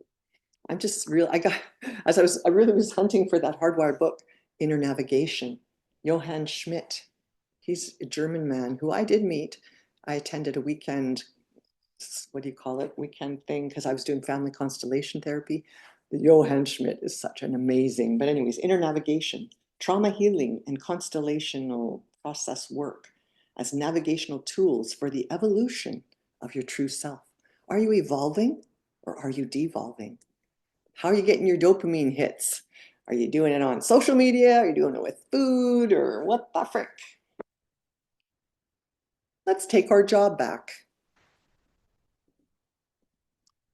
I'm just real. I really was hunting for that Hardwired book, Inner Navigation. Johann Schmidt. He's a German man who I did meet. I attended a weekend, what do you call it, weekend thing, because I was doing family constellation therapy. The Johann Schmidt is such an amazing, but anyways, Inner Navigation, trauma healing and constellational process work as navigational tools for the evolution of your true self. Are you evolving or are you devolving? How are you getting your dopamine hits? Are you doing it on social media? Are you doing it with food, or what the frick? Let's take our job back.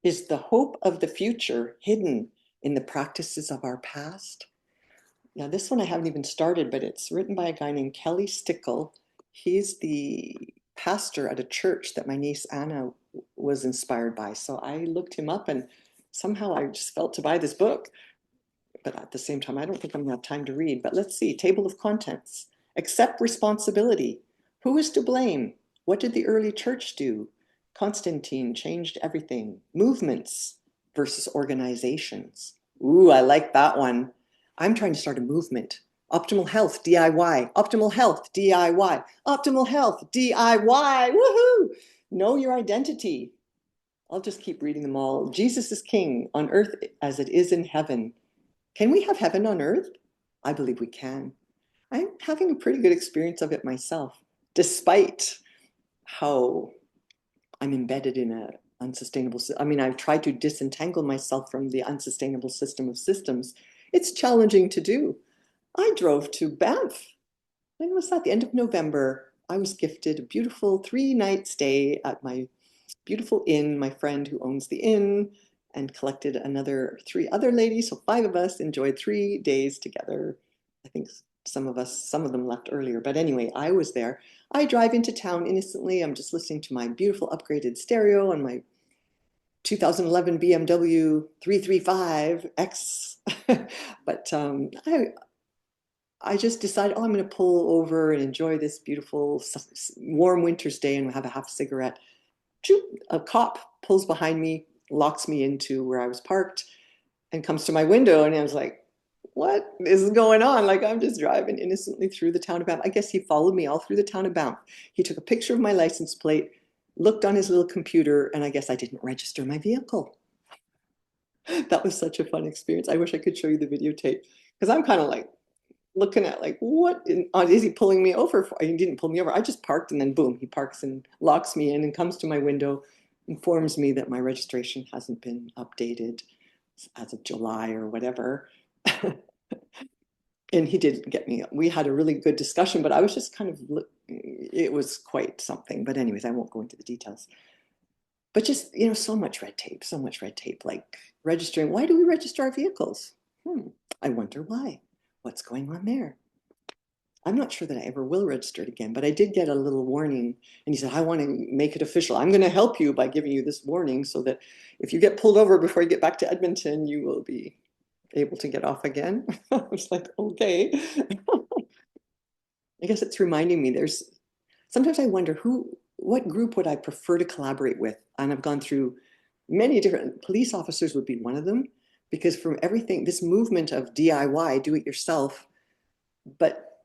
Is the hope of the future hidden in the practices of our past? Now, this one I haven't even started, but it's written by a guy named Kelly Stickle. He's the pastor at a church that my niece Anna was inspired by. So I looked him up and somehow I just felt to buy this book. But at the same time, I don't think I'm going to have time to read. But let's see, table of contents. Accept responsibility. Who is to blame? What did the early church do? Constantine changed everything. Movements versus organizations. Ooh, I like that one. I'm trying to start a movement. Optimal health, DIY. Optimal health, DIY. Optimal health, DIY. Woohoo! Know your identity. I'll just keep reading them all. Jesus is king on earth as it is in heaven. Can we have heaven on earth? I believe we can. I'm having a pretty good experience of it myself, despite how I'm embedded in an unsustainable, I've tried to disentangle myself from the unsustainable system of systems. It's challenging to do. I drove to Banff. When was that? The end of November. I was gifted a beautiful 3-night stay at my beautiful inn, my friend who owns the inn, and collected another 3 other ladies. So 5 of us enjoyed 3 days together. I think some of them left earlier. But anyway, I was there. I drive into town innocently. I'm just listening to my beautiful upgraded stereo on my 2011 BMW 335X. But I just decided, I'm going to pull over and enjoy this beautiful warm winter's day and have a half cigarette. A cop pulls behind me, locks me into where I was parked, and comes to my window. And I was like, what is going on? Like, I'm just driving innocently through the town of Banff. I guess he followed me all through the town of Banff. He took a picture of my license plate, looked on his little computer, and I guess I didn't register my vehicle. That was such a fun experience. I wish I could show you the videotape, because I'm kind of like looking at like, what is he pulling me over for? He didn't pull me over. I just parked, and then boom, he parks and locks me in and comes to my window, informs me that my registration hasn't been updated as of July or whatever. And he did get me. We had a really good discussion, but I was just kind of, it was quite something. But anyways, I won't go into the details. But just, so much red tape, like registering. Why do we register our vehicles? I wonder why. What's going on there? I'm not sure that I ever will register it again, but I did get a little warning. And he said, I want to make it official. I'm going to help you by giving you this warning so that if you get pulled over before you get back to Edmonton, you will be able to get off again. I was like, okay. I guess it's reminding me sometimes I wonder what group would I prefer to collaborate with? And I've gone through many different, police officers would be one of them, because from everything, this movement of DIY, do it yourself, but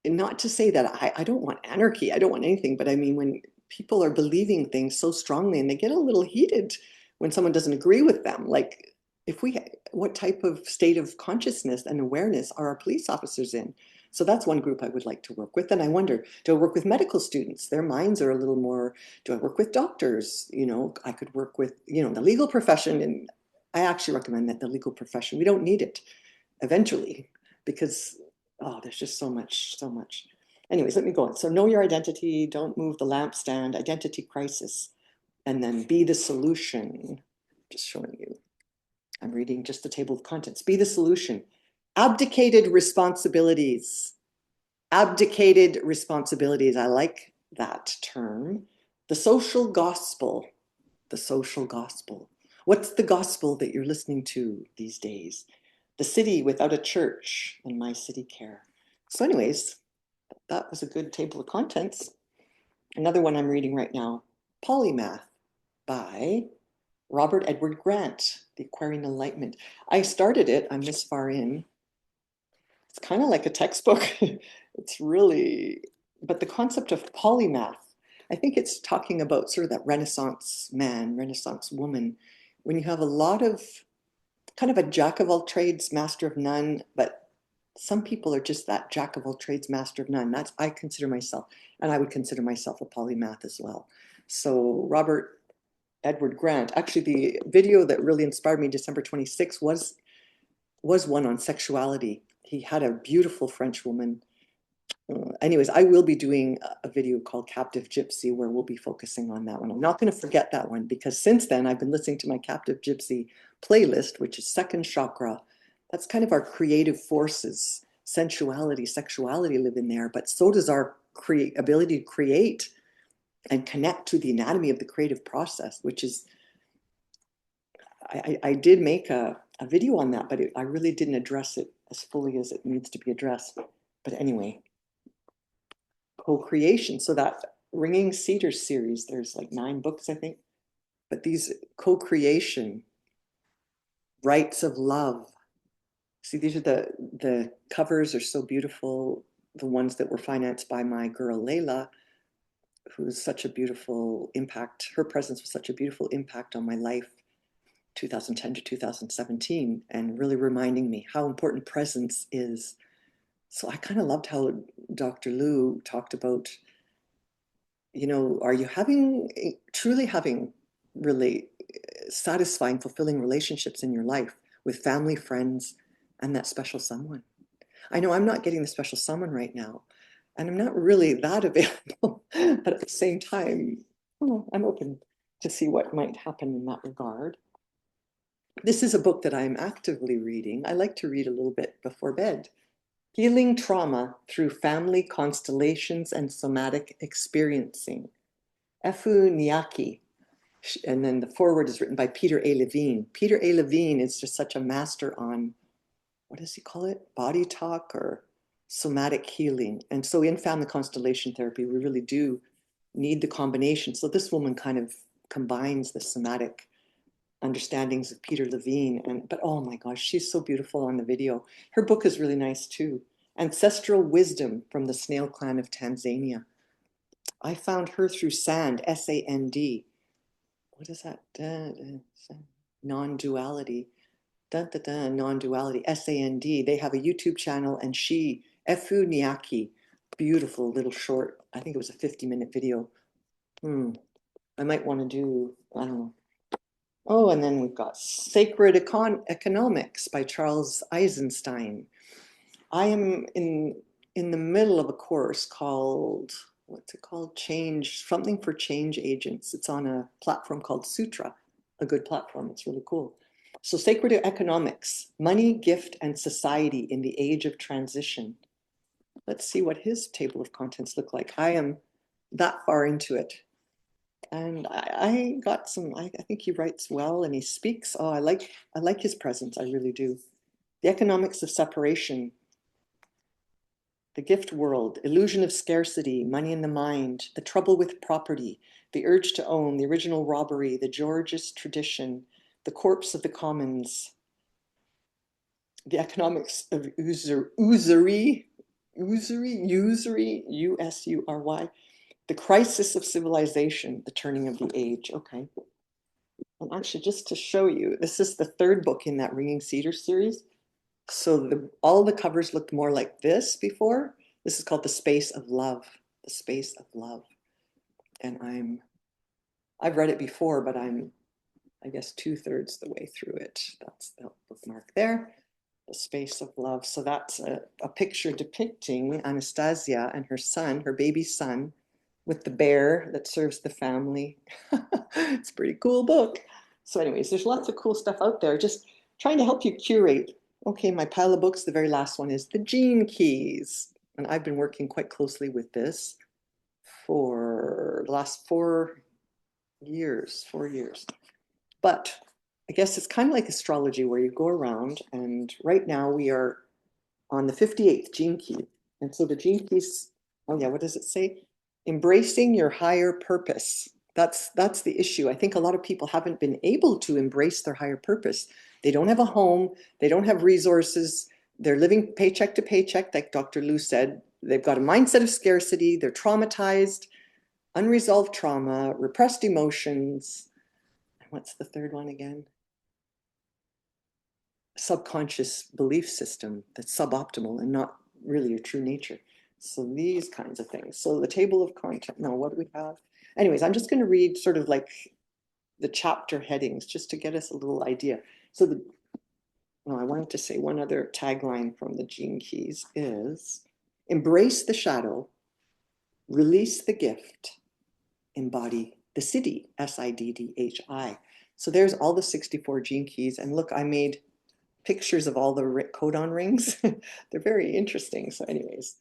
not to say that I don't want anarchy, I don't want anything, but I mean, when people are believing things so strongly and they get a little heated when someone doesn't agree with them, like what type of state of consciousness and awareness are our police officers in? So that's one group I would like to work with. And I wonder, do I work with medical students? Their minds are a little more, do I work with doctors? I could work with, the legal profession. And I actually recommend that the legal profession, we don't need it eventually, because there's just so much. Anyways, let me go on. So know your identity, don't move the lampstand, identity crisis, and then be the solution. Just showing you. I'm reading just the table of contents. Be the solution. Abdicated responsibilities. Abdicated responsibilities. I like that term. The social gospel. The social gospel. What's the gospel that you're listening to these days? The city without a church and my city care. So anyways, that was a good table of contents. Another one I'm reading right now, Polymath by Robert Edward Grant, The Acquiring Enlightenment. I started it, I'm this far in. It's kind of like a textbook. It's really, but the concept of polymath, I think it's talking about sort of that Renaissance man, Renaissance woman, when you have a lot of kind of a jack of all trades, master of none, but some people are just that jack of all trades, master of none. That's, I consider myself, and I would consider myself a polymath as well. So Robert Edward Grant, actually the video that really inspired me December 26th was one on sexuality. He had a beautiful French woman. Anyways, I will be doing a video called Captive Gypsy where we'll be focusing on that one. I'm not going to forget that one, because since then I've been listening to my Captive Gypsy playlist, which is second chakra. That's kind of our creative forces, sensuality, sexuality live in there, but so does our ability to create and connect to the anatomy of the creative process, which is, I did make a video on that, but I really didn't address it as fully as it needs to be addressed. But anyway, co-creation. So that Ringing Cedar series, there's like 9 books, I think. But these co-creation, rights of love. See, these are the covers are so beautiful. The ones that were financed by my girl Layla, who's such a beautiful impact. Her presence was such a beautiful impact on my life, 2010 to 2017, and really reminding me how important presence is. So I kind of loved how Dr. Lou talked about, are you truly having really satisfying, fulfilling relationships in your life with family, friends, and that special someone? I know I'm not getting the special someone right now, and I'm not really that available, but at the same time, I'm open to see what might happen in that regard. This is a book that I'm actively reading. I like to read a little bit before bed. Healing Trauma Through Family Constellations and Somatic Experiencing. Efu Niaki. And then the foreword is written by Peter A. Levine. Peter A. Levine is just such a master on, what does he call it? Body talk or somatic healing. And so in family constellation therapy, we really do need the combination. So this woman kind of combines the somatic understandings of Peter Levine. But oh my gosh, she's so beautiful on the video. Her book is really nice too. Ancestral Wisdom from the Snail Clan of Tanzania. I found her through SAND, S-A-N-D. What is that? Non-duality. Non-duality, S-A-N-D. They have a YouTube channel, and she, Efu Niaki, beautiful little short, I think it was a 50-minute video. I might want to do, I don't know. Oh, and then we've got Sacred Economics by Charles Eisenstein. I am in the middle of a course called, what's it called? Something for Change Agents. It's on a platform called Sutra, a good platform. It's really cool. So Sacred Economics, Money, Gift, and Society in the Age of Transition. let's see what his table of contents look like. I am that far into it. And I got some, I think he writes well and he speaks. Oh, I like his presence. I really do. The economics of separation, the gift world, illusion of scarcity, money in the mind, the trouble with property, the urge to own, the original robbery, the Georgist tradition, the corpse of the commons, the economics of usury, USURY, the crisis of civilization, the turning of the age. Okay. And actually, just to show you, this is the third book in that Ringing Cedar series. So all the covers looked more like this before. This is called The Space of Love, The Space of Love. And I've read it before, but I'm, I guess, 2/3 the way through it. That's the bookmark there, The Space of Love. So that's a picture depicting Anastasia and her son, her baby son, with the bear that serves the family. It's a pretty cool book. So anyways, there's lots of cool stuff out there. Just trying to help you curate. Okay, my pile of books, the very last one is The Gene Keys. And I've been working quite closely with this for the last 4 years. But I guess it's kind of like astrology where you go around, and right now we are on the 58th gene key. And so the gene keys, oh yeah, what does it say? Embracing your higher purpose. That's the issue. I think a lot of people haven't been able to embrace their higher purpose. They don't have a home, they don't have resources, they're living paycheck to paycheck, like Dr. Lou said. They've got a mindset of scarcity, they're traumatized, unresolved trauma, repressed emotions. What's the third one again? Subconscious belief system that's suboptimal and not really your true nature. So these kinds of things. So the table of content, no, what do we have? Anyways, I'm just going to read sort of like the chapter headings just to get us a little idea. So I wanted to say one other tagline from the Gene Keys is embrace the shadow, release the gift, embody the siddhi, SIDDHI. So there's all the 64 Gene Keys. And look, I made pictures of all the codon rings. They're very interesting. So anyways,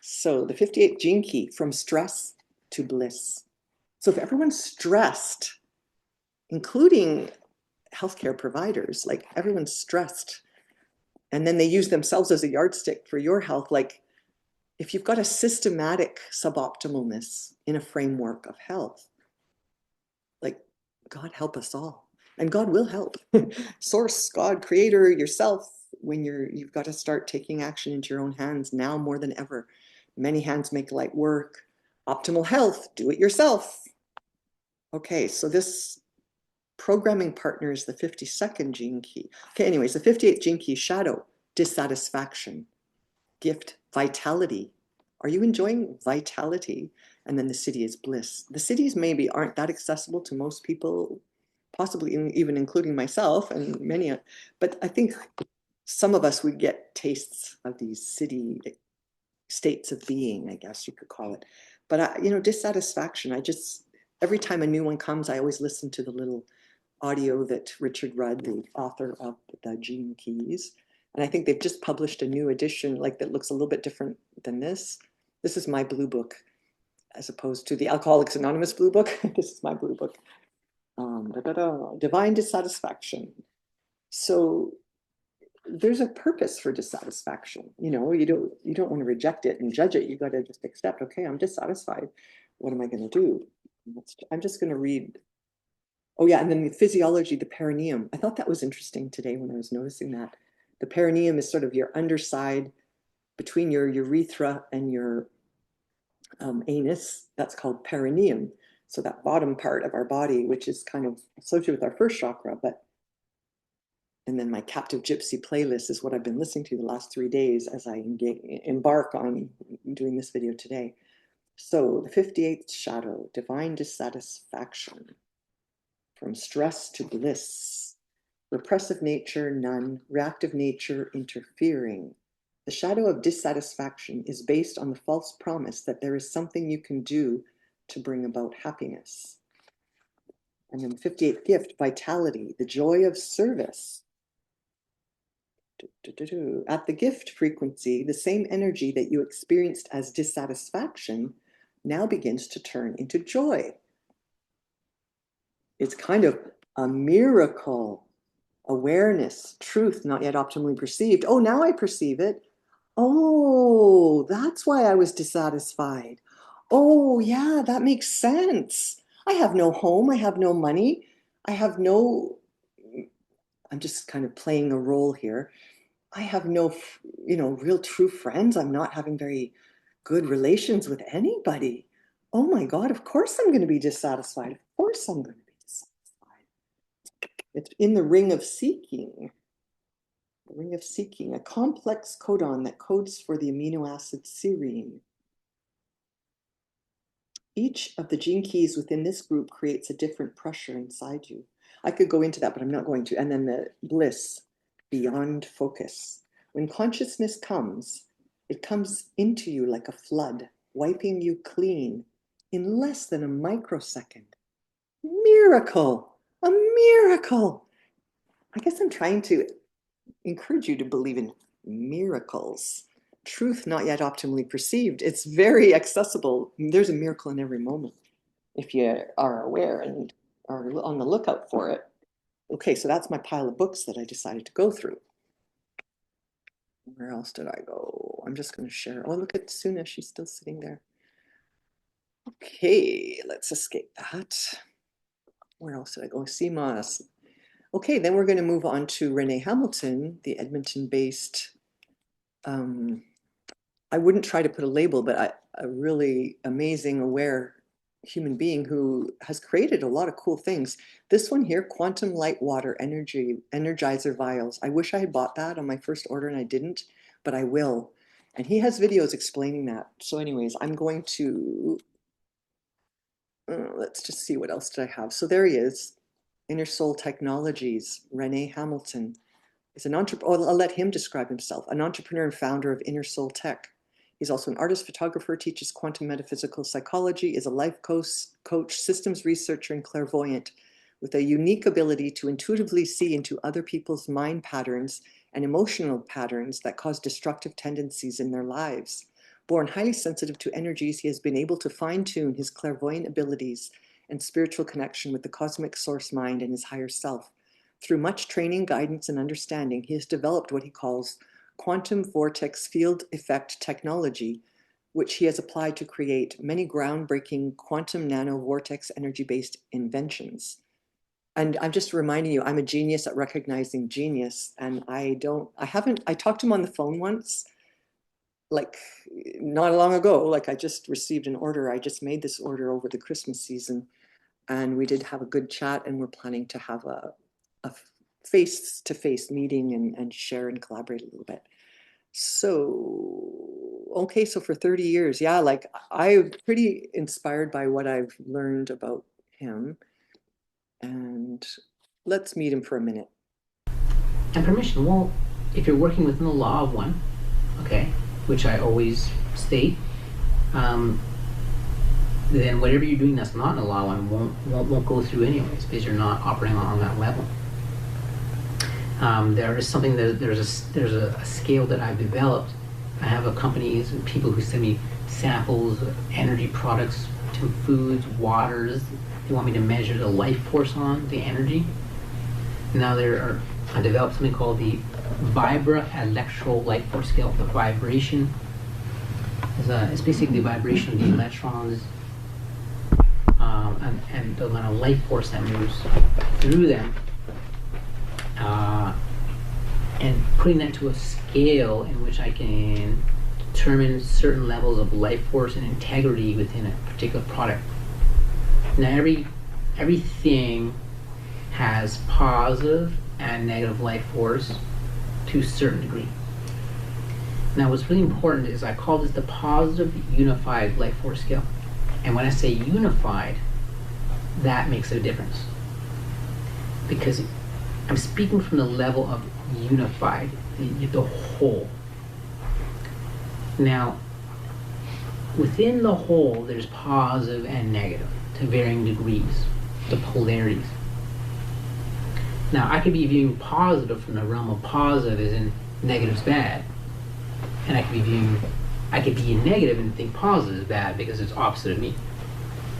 so the 58th Gene Key, from stress to bliss. So if everyone's stressed, including healthcare providers, like everyone's stressed, and then they use themselves as a yardstick for your health, like if you've got a systematic suboptimalness in a framework of health, like God help us all. And God will help. Source, God, creator, yourself, when you've got to start taking action into your own hands now more than ever. Many hands make light work. Optimal health, do it yourself. Okay, so this programming partner is the 52nd gene key. Okay, anyways, the 58th gene key, shadow, dissatisfaction, gift, vitality. Are you enjoying vitality? And then the siddhi is bliss. The siddhis maybe aren't that accessible to most people, possibly even including myself and many, but I think some of us would get tastes of these siddhi states of being, I guess you could call it. But dissatisfaction, every time a new one comes, I always listen to the little audio that Richard Rudd, the author of the Gene Keys, and I think they've just published a new edition that looks a little bit different than this. This is my blue book, as opposed to the Alcoholics Anonymous blue book. This is my blue book. Divine dissatisfaction. So there's a purpose for dissatisfaction. You don't want to reject it and judge it. You got to just accept, okay, I'm dissatisfied. What am I going to do? I'm just going to read. Oh yeah, and then the physiology, the perineum. I thought that was interesting today when I was noticing that. The perineum is sort of your underside between your urethra and your anus. That's called perineum. So that bottom part of our body, which is kind of associated with our first chakra, and then my Captive Gypsy playlist is what I've been listening to the last 3 days as I embark on doing this video today. So the 58th shadow, divine dissatisfaction, from stress to bliss, repressive nature, none, reactive nature, interfering. The shadow of dissatisfaction is based on the false promise that there is something you can do to bring about happiness. And then the 58th gift, vitality, the joy of service. At the gift frequency, the same energy that you experienced as dissatisfaction now begins to turn into joy. It's kind of a miracle. Awareness, truth, not yet optimally perceived. Oh, now I perceive it. Oh, that's why I was dissatisfied. Oh, yeah, that makes sense. I have no home. I have no money. I have no, I'm just kind of playing a role here. I have no, real true friends. I'm not having very good relations with anybody. Oh my God, of course I'm going to be dissatisfied. Of course I'm going to be dissatisfied. It's in the ring of seeking. The ring of seeking, a complex codon that codes for the amino acid serine. Each of the gene keys within this group creates a different pressure inside you. I could go into that, but I'm not going to. And then the bliss, beyond focus. When consciousness comes, it comes into you like a flood, wiping you clean in less than a microsecond. Miracle! A miracle! I guess I'm trying to encourage you to believe in miracles. Truth not yet optimally perceived. It's very accessible. There's a miracle in every moment if you are aware and are on the lookout for it. Okay, so that's my pile of books that I decided to go through. Where else did I go? I'm just going to share. Oh, look at Suna. She's still sitting there. Okay, let's escape that. Where else did I go? CMOS. Okay, then we're going to move on to Renee Hamilton, the Edmonton-based, I wouldn't try to put a label, but a really amazing, aware human being who has created a lot of cool things. This one here, Quantum Light Water Energizer Vials. I wish I had bought that on my first order and I didn't, but I will. And he has videos explaining that. So anyways, I'm going to, let's just see what else did I have. So there he is. Inner Soul Technologies, Renee Hamilton is an entrepreneur. I'll let him describe himself. An entrepreneur and founder of Inner Soul Tech. He's also an artist, photographer, teaches quantum metaphysical psychology, is a life coach, systems researcher, and clairvoyant with a unique ability to intuitively see into other people's mind patterns and emotional patterns that cause destructive tendencies in their lives. Born highly sensitive to energies, he has been able to fine-tune his clairvoyant abilities and spiritual connection with the cosmic source mind and his higher self. Through much training, guidance, and understanding, he has developed what he calls quantum vortex field effect technology, which he has applied to create many groundbreaking quantum nano vortex energy-based inventions. And I'm just reminding you, I'm a genius at recognizing genius. And I talked to him on the phone once, like not long ago, like I just received an order. I just made this order over the Christmas season. And we did have a good chat, and we're planning to have a face-to-face meeting and share and collaborate a little bit. So, okay, so for 30 years, yeah, like I'm pretty inspired by what I've learned about him. And let's meet him for a minute. And permission, well, if you're working within the law of one, okay, which I always state, then whatever you're doing that's not in the law of one won't go through anyways, because you're not operating on that level. There is something that there's a scale that I've developed. I have companies and people who send me samples of energy products, to foods, waters. They want me to measure the life force on the energy. Now I developed something called the Vibra Electro Life Force Scale. The vibration it's basically the vibration of the electrons and the amount of life force that moves through them. And putting that to a scale in which I can determine certain levels of life force and integrity within a particular product. Now everything has positive and negative life force to a certain degree. Now what's really important is I call this the positive unified life force scale. And when I say unified, that makes a difference. Because I'm speaking from the level of unified, the whole. Now, within the whole, there's positive and negative to varying degrees, the polarities. Now, I could be viewing positive from the realm of positive as in negative is bad, and I could be in negative and think positive is bad because it's opposite of me.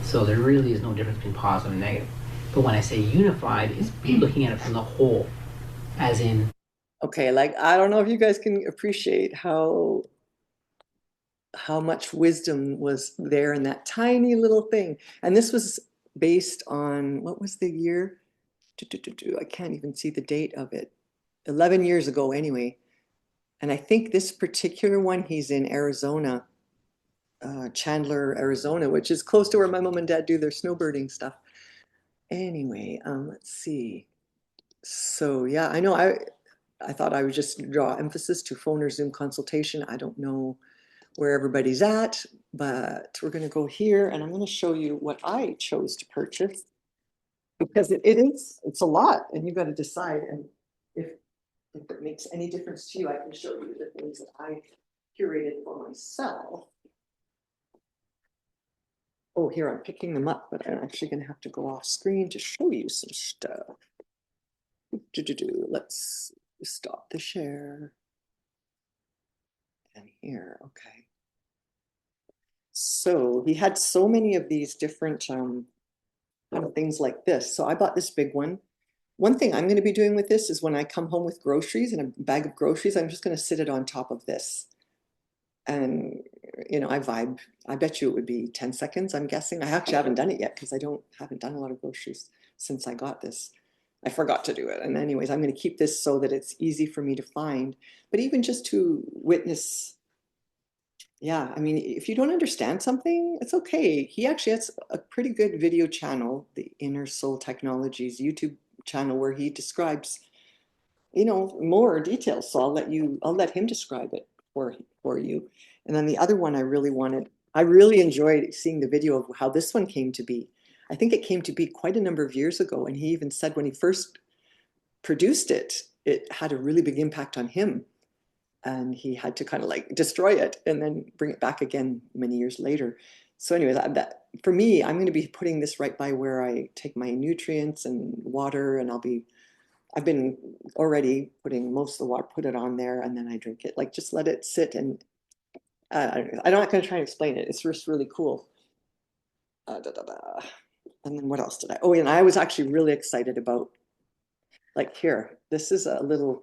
So there really is no difference between positive and negative. But when I say unified, it's looking at it from the whole, as in. Okay, like I don't know if you guys can appreciate how much wisdom was there in that tiny little thing. And this was based on, what was the year? I can't even see the date of it. 11 years ago anyway. And I think this particular one, he's in Arizona, Chandler, Arizona, which is close to where my mom and dad do their snowbirding stuff. Anyway, let's see. So yeah, I know I thought I would just draw emphasis to phone or Zoom consultation. I don't know where everybody's at, but we're going to go here and I'm going to show you what I chose to purchase, because it's a lot and you've got to decide. And if it makes any difference to you, I can show you the things that I curated for myself. Oh, here I'm picking them up, but I'm actually going to have to go off screen to show you some stuff. Let's stop the share. And here, okay. So he had so many of these different kind of things like this. So I bought this big one. One thing I'm going to be doing with this is when I come home with groceries and a bag of groceries, I'm just going to sit it on top of this. And, you know, I vibe. I bet you it would be 10 seconds, I'm guessing. I actually haven't done it yet because I haven't done a lot of groceries since I got this. I forgot to do it. And anyways, I'm going to keep this so that it's easy for me to find. But even just to witness, yeah, I mean, if you don't understand something, it's okay. He actually has a pretty good video channel, the Inner Soul Technologies YouTube channel, where he describes, you know, more details. So I'll let him describe it for you. And then the other one I really enjoyed seeing the video of how this one came to be. I think it came to be quite a number of years ago. And he even said when he first produced it, it had a really big impact on him. And he had to kind of like destroy it and then bring it back again many years later. So anyways, for me, I'm going to be putting this right by where I take my nutrients and water, and I've been already putting most of the water, put it on there, and then I drink it. Like just let it sit, and I'm not going to try and explain it. It's just really cool. And then what else did I? Oh, and I was actually really excited about, like here, this is a little,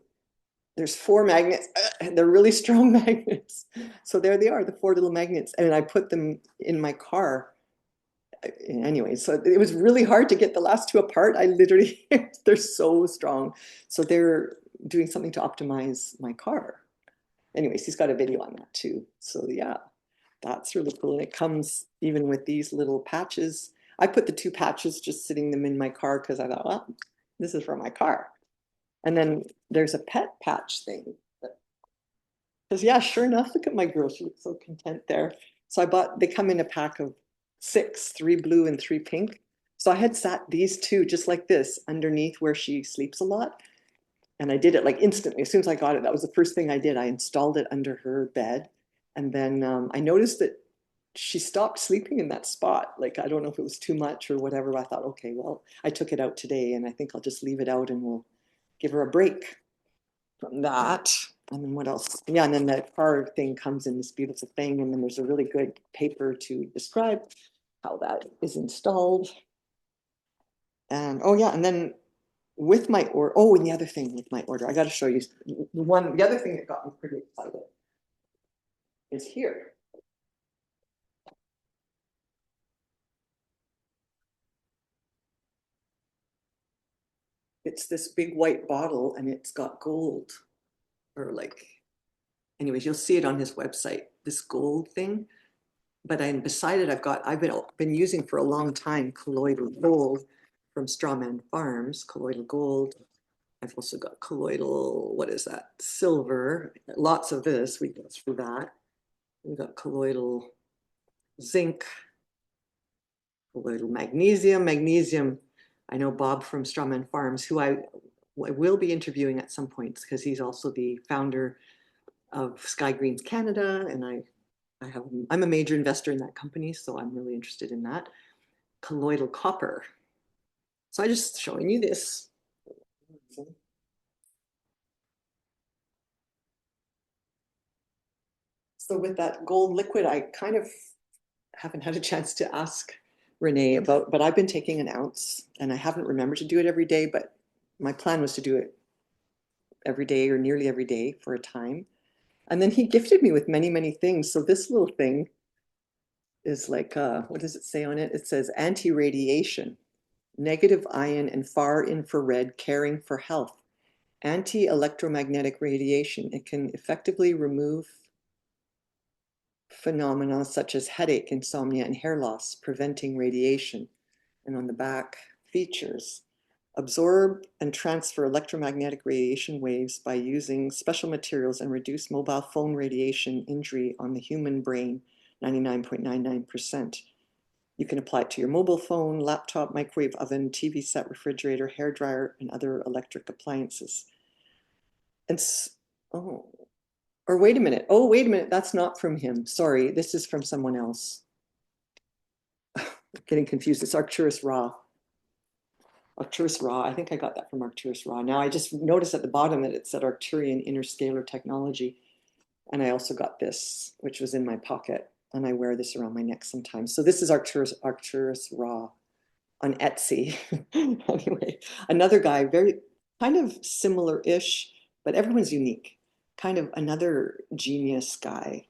there's 4 magnets. They're really strong magnets. So there they are, the 4 little magnets. And I put them in my car. Anyway, so it was really hard to get the last 2 apart. I literally, they're so strong. So they're doing something to optimize my car. Anyways, he's got a video on that too. So yeah, that's really cool. And it comes even with these little patches. I put the 2 patches, just sitting them in my car because I thought, well, this is for my car. And then there's a pet patch thing. Because yeah, sure enough, look at my girl. She looks so content there. So they come in a pack of 6, 3 blue and 3 pink. So I had sat these 2 just like this underneath where she sleeps a lot. And I did it like instantly. As soon as I got it, that was the first thing I did. I installed it under her bed. And then I noticed that she stopped sleeping in that spot. Like, I don't know if it was too much or whatever. But I thought, okay, well, I took it out today and I think I'll just leave it out and we'll give her a break from that. And then what else? Yeah, and then the car thing comes in this beautiful thing. And then there's a really good paper to describe how that is installed. And oh yeah, and then with my order, oh, and the other thing with my order, I got to show you the other thing that got me pretty excited is here. It's this big white bottle and it's got gold, or like, anyways, you'll see it on his website, this gold thing. But beside it, I've been using for a long time colloidal gold from Strawman Farms, colloidal gold. I've also got colloidal, what is that? Silver, lots of this, we go through that. We've got colloidal zinc, colloidal magnesium. Magnesium, I know Bob from Strawman Farms, who I will be interviewing at some point because he's also the founder of Sky Greens Canada, and I'm a major investor in that company, so I'm really interested in that. Colloidal copper. So I'm just showing you this. So with that gold liquid, I kind of haven't had a chance to ask Renee about, but I've been taking an ounce and I haven't remembered to do it every day, but my plan was to do it every day or nearly every day for a time. And then he gifted me with many, many things. So this little thing is like, what does it say on it? It says anti-radiation, negative ion and far infrared caring for health, anti-electromagnetic radiation. It can effectively remove phenomena such as headache, insomnia, and hair loss, preventing radiation. And on the back, features. Absorb and transfer electromagnetic radiation waves by using special materials and reduce mobile phone radiation injury on the human brain, 99.99%. You can apply it to your mobile phone, laptop, microwave oven, TV set, refrigerator, hair dryer, and other electric appliances. And oh, or wait a minute. Oh, wait a minute. That's not from him. Sorry, this is from someone else. I'm getting confused. It's Arcturus Ra. Arcturus Ra. I think I got that from Arcturus Ra. Now I just noticed at the bottom that it said Arcturian Interscalar Technology. And I also got this, which was in my pocket. And I wear this around my neck sometimes. So this is Arcturus Ra on Etsy. Anyway, another guy, very kind of similar-ish, but everyone's unique. Kind of another genius guy.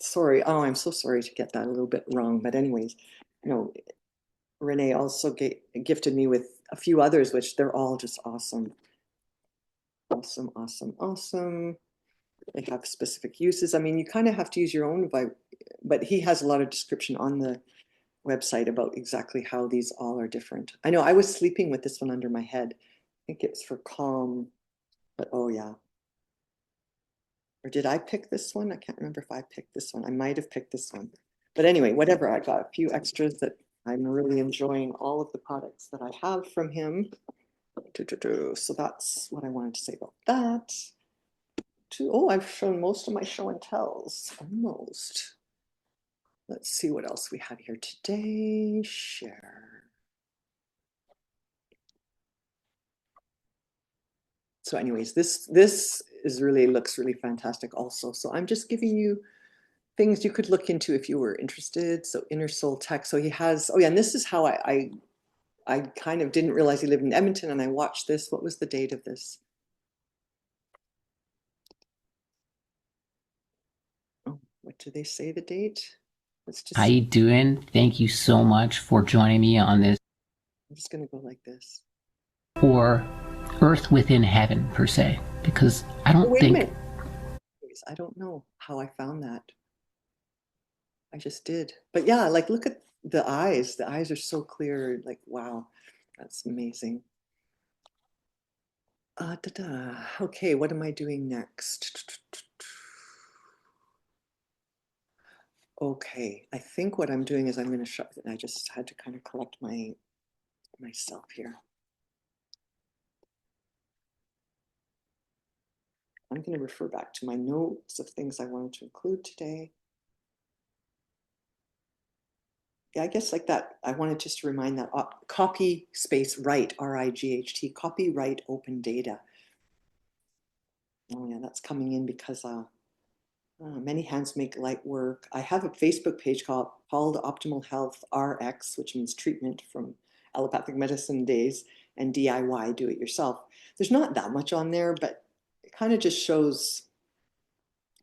Sorry, oh, I'm so sorry to get that a little bit wrong. But anyways, you know, Renee also gifted me with a few others, which they're all just awesome. Awesome, awesome, awesome. They have specific uses. I mean, you kind of have to use your own, but he has a lot of description on the website about exactly how these all are different. I know I was sleeping with this one under my head. I think it's for calm, but oh yeah. Or did I pick this one? I can't remember if I picked this one. I might have picked this one. But anyway, whatever, I got a few extras that I'm really enjoying all of the products that I have from him. So that's what I wanted to say about that. Oh, I've shown most of my show and tells, almost. Let's see what else we have here today. Share. So anyways, this is really looks really fantastic also. So I'm just giving you things you could look into if you were interested. So Inner Soul Tech. So he has, oh yeah, and this is how I kind of didn't realize he lived in Edmonton, and I watched this. What was the date of this? Oh, what do they say the date? Let's just How you doing? Thank you so much for joining me on this. I'm just gonna go like this. Or Earth Within Heaven, per se, because I don't wait think... a minute. I don't know how I found that. I just did. But yeah, like look at the eyes. The eyes are so clear. Like, wow, that's amazing. Okay, what am I doing next? Okay, I think what I'm doing is I'm going to show. I just had to kind of collect myself here. I'm going to refer back to my notes of things I wanted to include today. Yeah, I guess like that, I wanted just to remind that copy space write, R-I-G-H-T, copyright open data. Oh yeah, that's coming in because many hands make light work. I have a Facebook page called Optimal Health RX, which means treatment from allopathic medicine days, and DIY, do it yourself. There's not that much on there, but it kind of just shows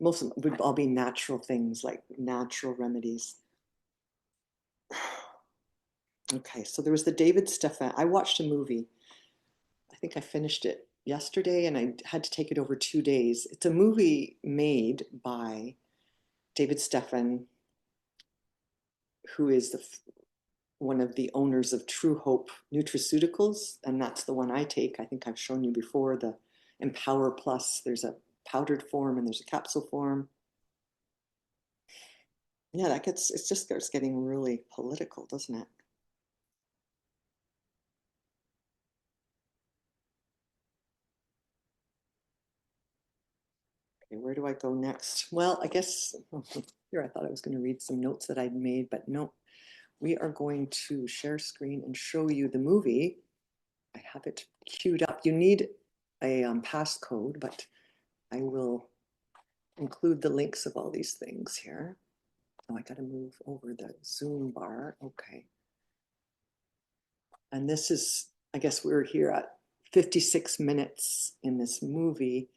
most of them would all be natural things, like natural remedies. Okay, so there was the David Stephan. I watched a movie. I think I finished it yesterday and I had to take it over 2 days. It's a movie made by David Stephan, who is one of the owners of True Hope Nutraceuticals, and that's the one I take. I think I've shown you before, the Empower Plus. There's a powdered form and there's a capsule form. Yeah, it just starts getting really political, doesn't it? Okay, where do I go next? Well, I guess here I thought I was going to read some notes that I'd made, but no. We are going to share screen and show you the movie. I have it queued up. You need a passcode, but I will include the links of all these things here. Oh, I got to move over the Zoom bar. Okay. And this is, I guess we're here at 56 minutes in this movie.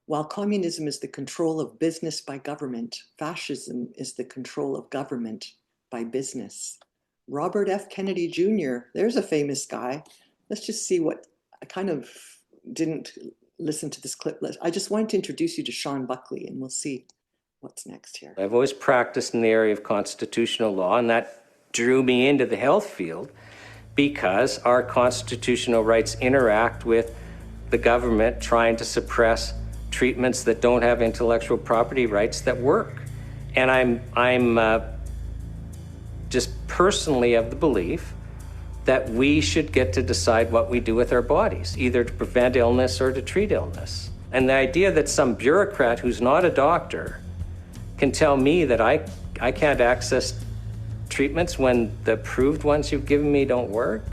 While communism is the control of business by government, fascism is the control of government by business. Robert F. Kennedy Jr., there's a famous guy. Let's just see what, I kind of didn't listen to this clip. I just wanted to introduce you to Sean Buckley, and we'll see what's next here. I've always practiced in the area of constitutional law, and that drew me into the health field because our constitutional rights interact with the government trying to suppress treatments that don't have intellectual property rights that work. And I'm just personally of the belief that we should get to decide what we do with our bodies, either to prevent illness or to treat illness. And the idea that some bureaucrat who's not a doctor can tell me that I can't access treatments when the approved ones you've given me don't work,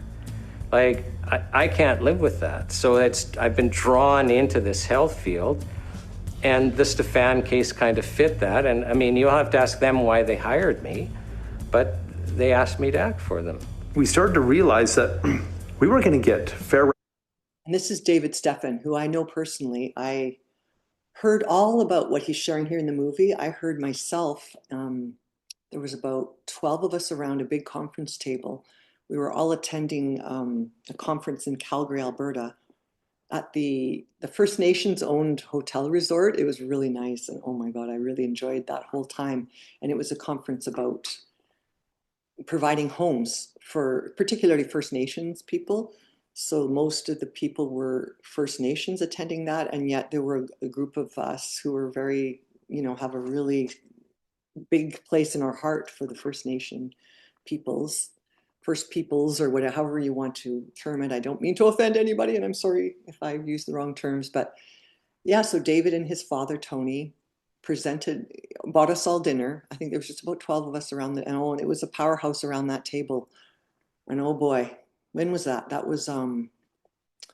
like, I can't live with that. So I've been drawn into this health field, and the Stephan case kind of fit that. And I mean, you'll have to ask them why they hired me, but they asked me to act for them. We started to realize that we weren't going to get fair. And this is David Stephan, who I know personally. I heard all about what he's sharing here in the movie. I heard myself, there was about 12 of us around a big conference table. We were all attending a conference in Calgary, Alberta, at the First Nations owned hotel resort. It was really nice. And oh my God, I really enjoyed that whole time. And it was a conference about providing homes for particularly First Nations people. So most of the people were First Nations attending that. And yet there were a group of us who were very, have a really big place in our heart for the First Nation peoples. First Peoples, or whatever, however you want to term it. I don't mean to offend anybody, and I'm sorry if I use the wrong terms, but yeah, so David and his father, Tony, bought us all dinner. I think there was just about 12 of us around and it was a powerhouse around that table. And oh boy, when was that? That was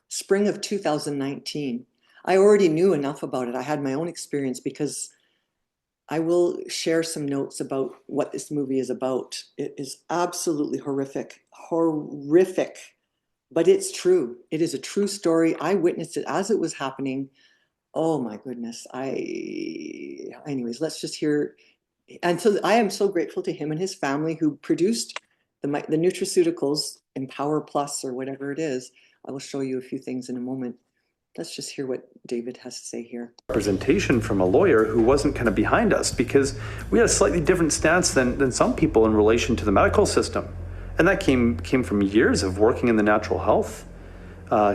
spring of 2019. I already knew enough about it. I had my own experience because I will share some notes about what this movie is about. It is absolutely horrific, but it's true. It is a true story. I witnessed it as it was happening. Oh my goodness. Anyways, let's just hear. And so I am so grateful to him and his family who produced the nutraceuticals, Empower Plus or whatever it is. I will show you a few things in a moment. Let's just hear what David has to say here. Representation from a lawyer who wasn't kind of behind us, because we had a slightly different stance than some people in relation to the medical system. And that came from years of working in the natural health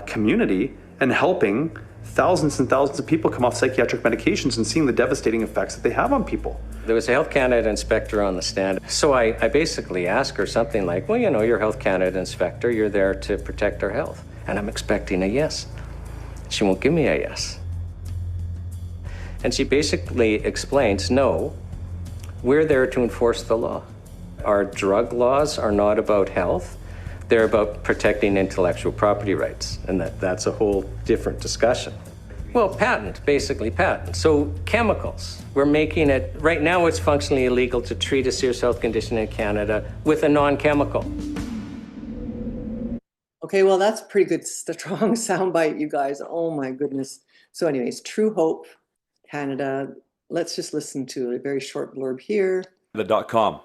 community and helping thousands and thousands of people come off psychiatric medications and seeing the devastating effects that they have on people. There was a Health Canada inspector on the stand. So I basically asked her something like, well, you're Health Canada inspector, you're there to protect our health. And I'm expecting a yes. She won't give me a yes. And she basically explains, no, we're there to enforce the law. Our drug laws are not about health. They're about protecting intellectual property rights. And that's a whole different discussion. Well, basically patent. So chemicals, we're making it, right now it's functionally illegal to treat a serious health condition in Canada with a non-chemical. Okay, well, that's pretty good, strong soundbite, you guys. Oh my goodness. So anyways, True Hope, Canada. Let's just listen to a very short blurb here. .com,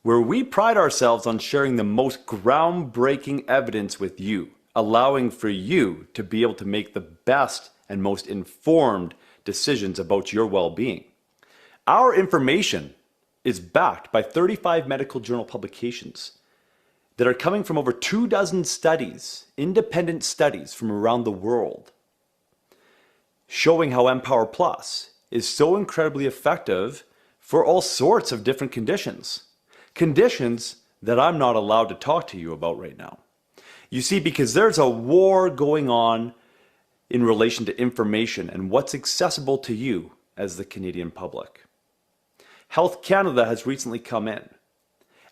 where we pride ourselves on sharing the most groundbreaking evidence with you, allowing for you to be able to make the best and most informed decisions about your well-being. Our information is backed by 35 medical journal publications that are coming from over 24 studies, independent studies from around the world, showing how Empower Plus is so incredibly effective for all sorts of different conditions. Conditions that I'm not allowed to talk to you about right now. You see, because there's a war going on in relation to information and what's accessible to you as the Canadian public. Health Canada has recently come in,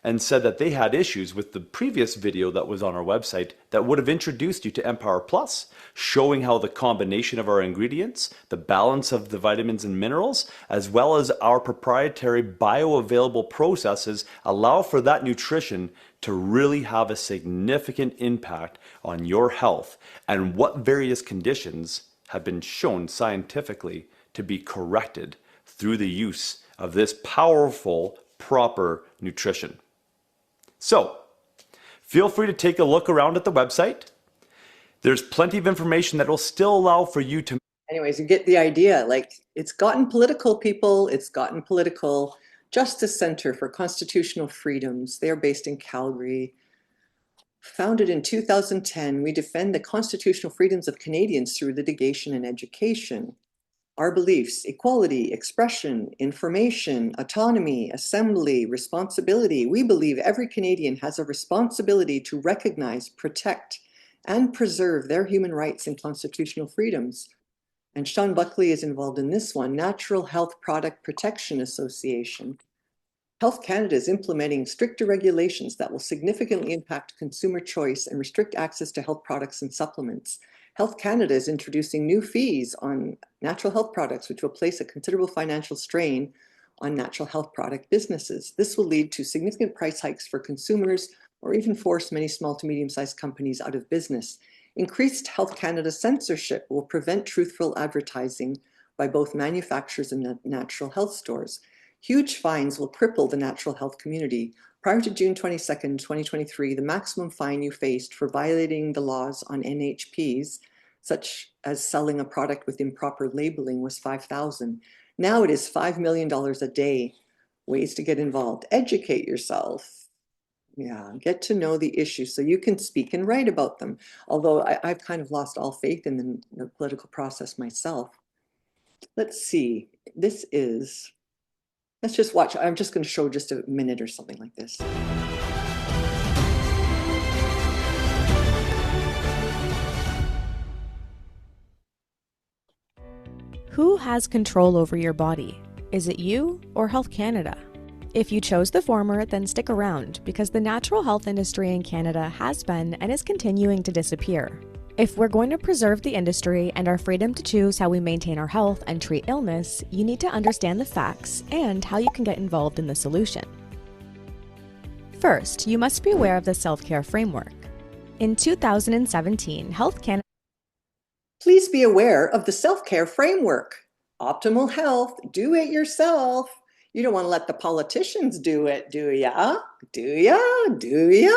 and said that they had issues with the previous video that was on our website that would have introduced you to Empower Plus, showing how the combination of our ingredients, the balance of the vitamins and minerals, as well as our proprietary bioavailable processes allow for that nutrition to really have a significant impact on your health, and what various conditions have been shown scientifically to be corrected through the use of this powerful, proper nutrition. So, feel free to take a look around at the website. There's plenty of information that will still allow for you to... Anyways, you get the idea. Like, it's gotten political, people. It's gotten political. Justice Center for Constitutional Freedoms. They're based in Calgary. Founded in 2010, we defend the constitutional freedoms of Canadians through litigation and education. Our beliefs: equality, expression, information, autonomy, assembly, responsibility. We believe every Canadian has a responsibility to recognize, protect, and preserve their human rights and constitutional freedoms. And Sean Buckley is involved in this one, Natural Health Product Protection Association. Health Canada is implementing stricter regulations that will significantly impact consumer choice and restrict access to health products and supplements. Health Canada is introducing new fees on natural health products, which will place a considerable financial strain on natural health product businesses. This will lead to significant price hikes for consumers or even force many small to medium-sized companies out of business. Increased Health Canada censorship will prevent truthful advertising by both manufacturers and natural health stores. Huge fines will cripple the natural health community. Prior to June 22nd, 2023, the maximum fine you faced for violating the laws on NHPs, such as selling a product with improper labeling, was $5,000. Now it is $5 million a day. Ways to get involved: educate yourself. Yeah, get to know the issues so you can speak and write about them. Although I've kind of lost all faith in the political process myself. Let's see. Let's just watch. I'm just going to show just a minute or something like this. Who has control over your body? Is it you or Health Canada? If you chose the former, then stick around, because the natural health industry in Canada has been and is continuing to disappear. If we're going to preserve the industry and our freedom to choose how we maintain our health and treat illness, you need to understand the facts and how you can get involved in the solution. First, you must be aware of the self-care framework. In 2017, Health Canada... Please be aware of the self-care framework. Optimal health, do it yourself. You don't want to let the politicians do it, do ya? Do ya? Do ya?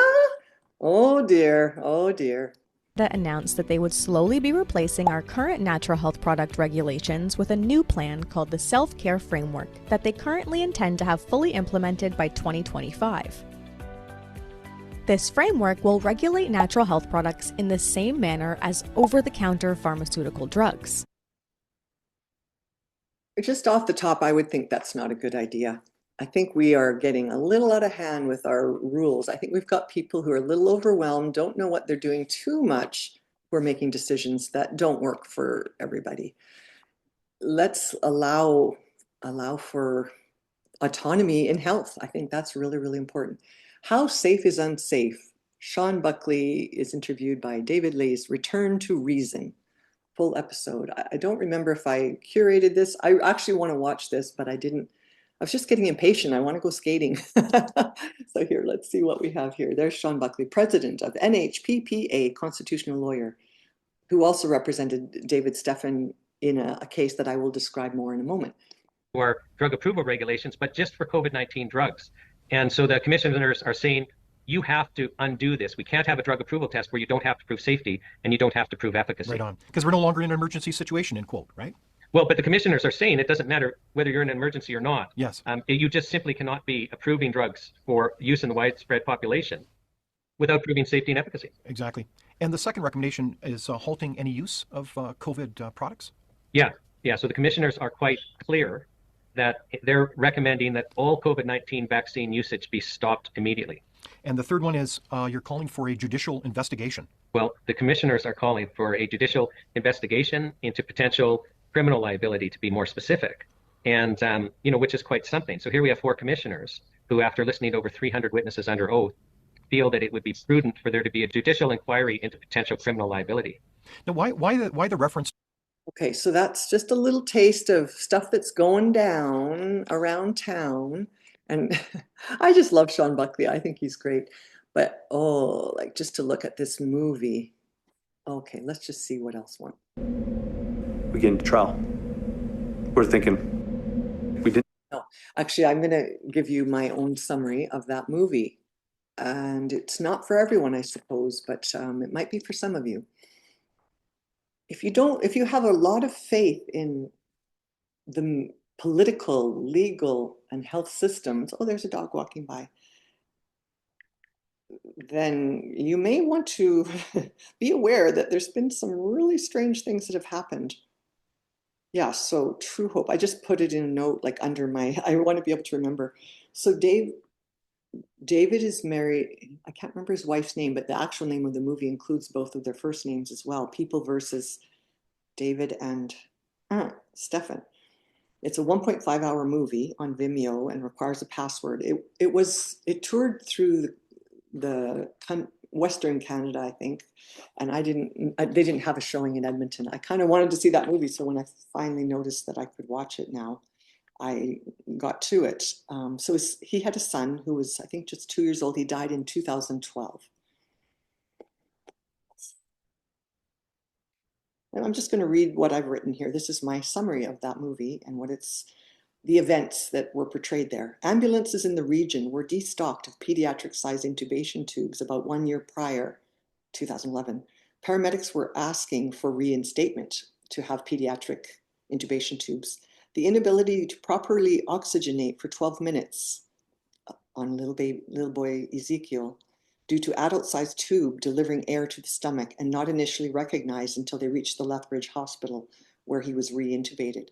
Oh dear, oh dear. That announced that they would slowly be replacing our current natural health product regulations with a new plan called the Self-Care Framework that they currently intend to have fully implemented by 2025. This framework will regulate natural health products in the same manner as over-the-counter pharmaceutical drugs. Just off the top, I would think that's not a good idea. I think we are getting a little out of hand with our rules. I think we've got people who are a little overwhelmed, don't know what they're doing too much. We're making decisions that don't work for everybody. Let's allow for autonomy in health. I think that's really, really important. How safe is unsafe? Sean Buckley is interviewed by David Lay's Return to Reason. Full episode. I don't remember if I curated this. I actually want to watch this, but I didn't. I was just getting impatient. I want to go skating. So here, let's see what we have here. There's Sean Buckley, president of NHPPA, constitutional lawyer, who also represented David Stephan in a case that I will describe more in a moment. Or drug approval regulations, but just for COVID-19 drugs. And so the commissioners are saying, you have to undo this. We can't have a drug approval test where you don't have to prove safety and you don't have to prove efficacy. Right on. Because we're no longer in an emergency situation, end quote, right? Well, but the commissioners are saying it doesn't matter whether you're in an emergency or not. Yes. You just simply cannot be approving drugs for use in the widespread population without proving safety and efficacy. Exactly. And the second recommendation is halting any use of COVID products? Yeah. So the commissioners are quite clear that they're recommending that all COVID-19 vaccine usage be stopped immediately. And the third one is you're calling for a judicial investigation. Well, the commissioners are calling for a judicial investigation into potential criminal liability, to be more specific, and which is quite something. So here we have 4 commissioners who, after listening to over 300 witnesses under oath, feel that it would be prudent for there to be a judicial inquiry into potential criminal liability. Now, why the reference? Okay, so that's just a little taste of stuff that's going down around town. And I just love Sean Buckley. I think he's great. But oh, like just to look at this movie. Okay, let's just see what else went. We get into trial. We're thinking we didn't. No, actually, I'm going to give you my own summary of that movie. And it's not for everyone, I suppose, but it might be for some of you. If you have a lot of faith in the political, legal, and health systems, oh, there's a dog walking by, then you may want to be aware that there's been some really strange things that have happened. Yeah, so True Hope. I just put it in a note, like under my, I want to be able to remember. So David is married, I can't remember his wife's name, but the actual name of the movie includes both of their first names as well, People versus David and Stephan. It's a 1.5-hour movie on Vimeo and requires a password. It toured through the Western Canada, I think, and they didn't have a showing in Edmonton. I kind of wanted to see that movie, so when I finally noticed that I could watch it now, I got to it. So he had a son who was, I think, just 2 years old. He died in 2012. And I'm just going to read what I've written here. This is my summary of that movie and the events that were portrayed there. Ambulances in the region were destocked of pediatric-sized intubation tubes about 1 year prior, 2011. Paramedics were asking for reinstatement to have pediatric intubation tubes. The inability to properly oxygenate for 12 minutes on little boy Ezekiel due to adult-sized tube delivering air to the stomach and not initially recognized until they reached the Lethbridge Hospital, where he was reintubated.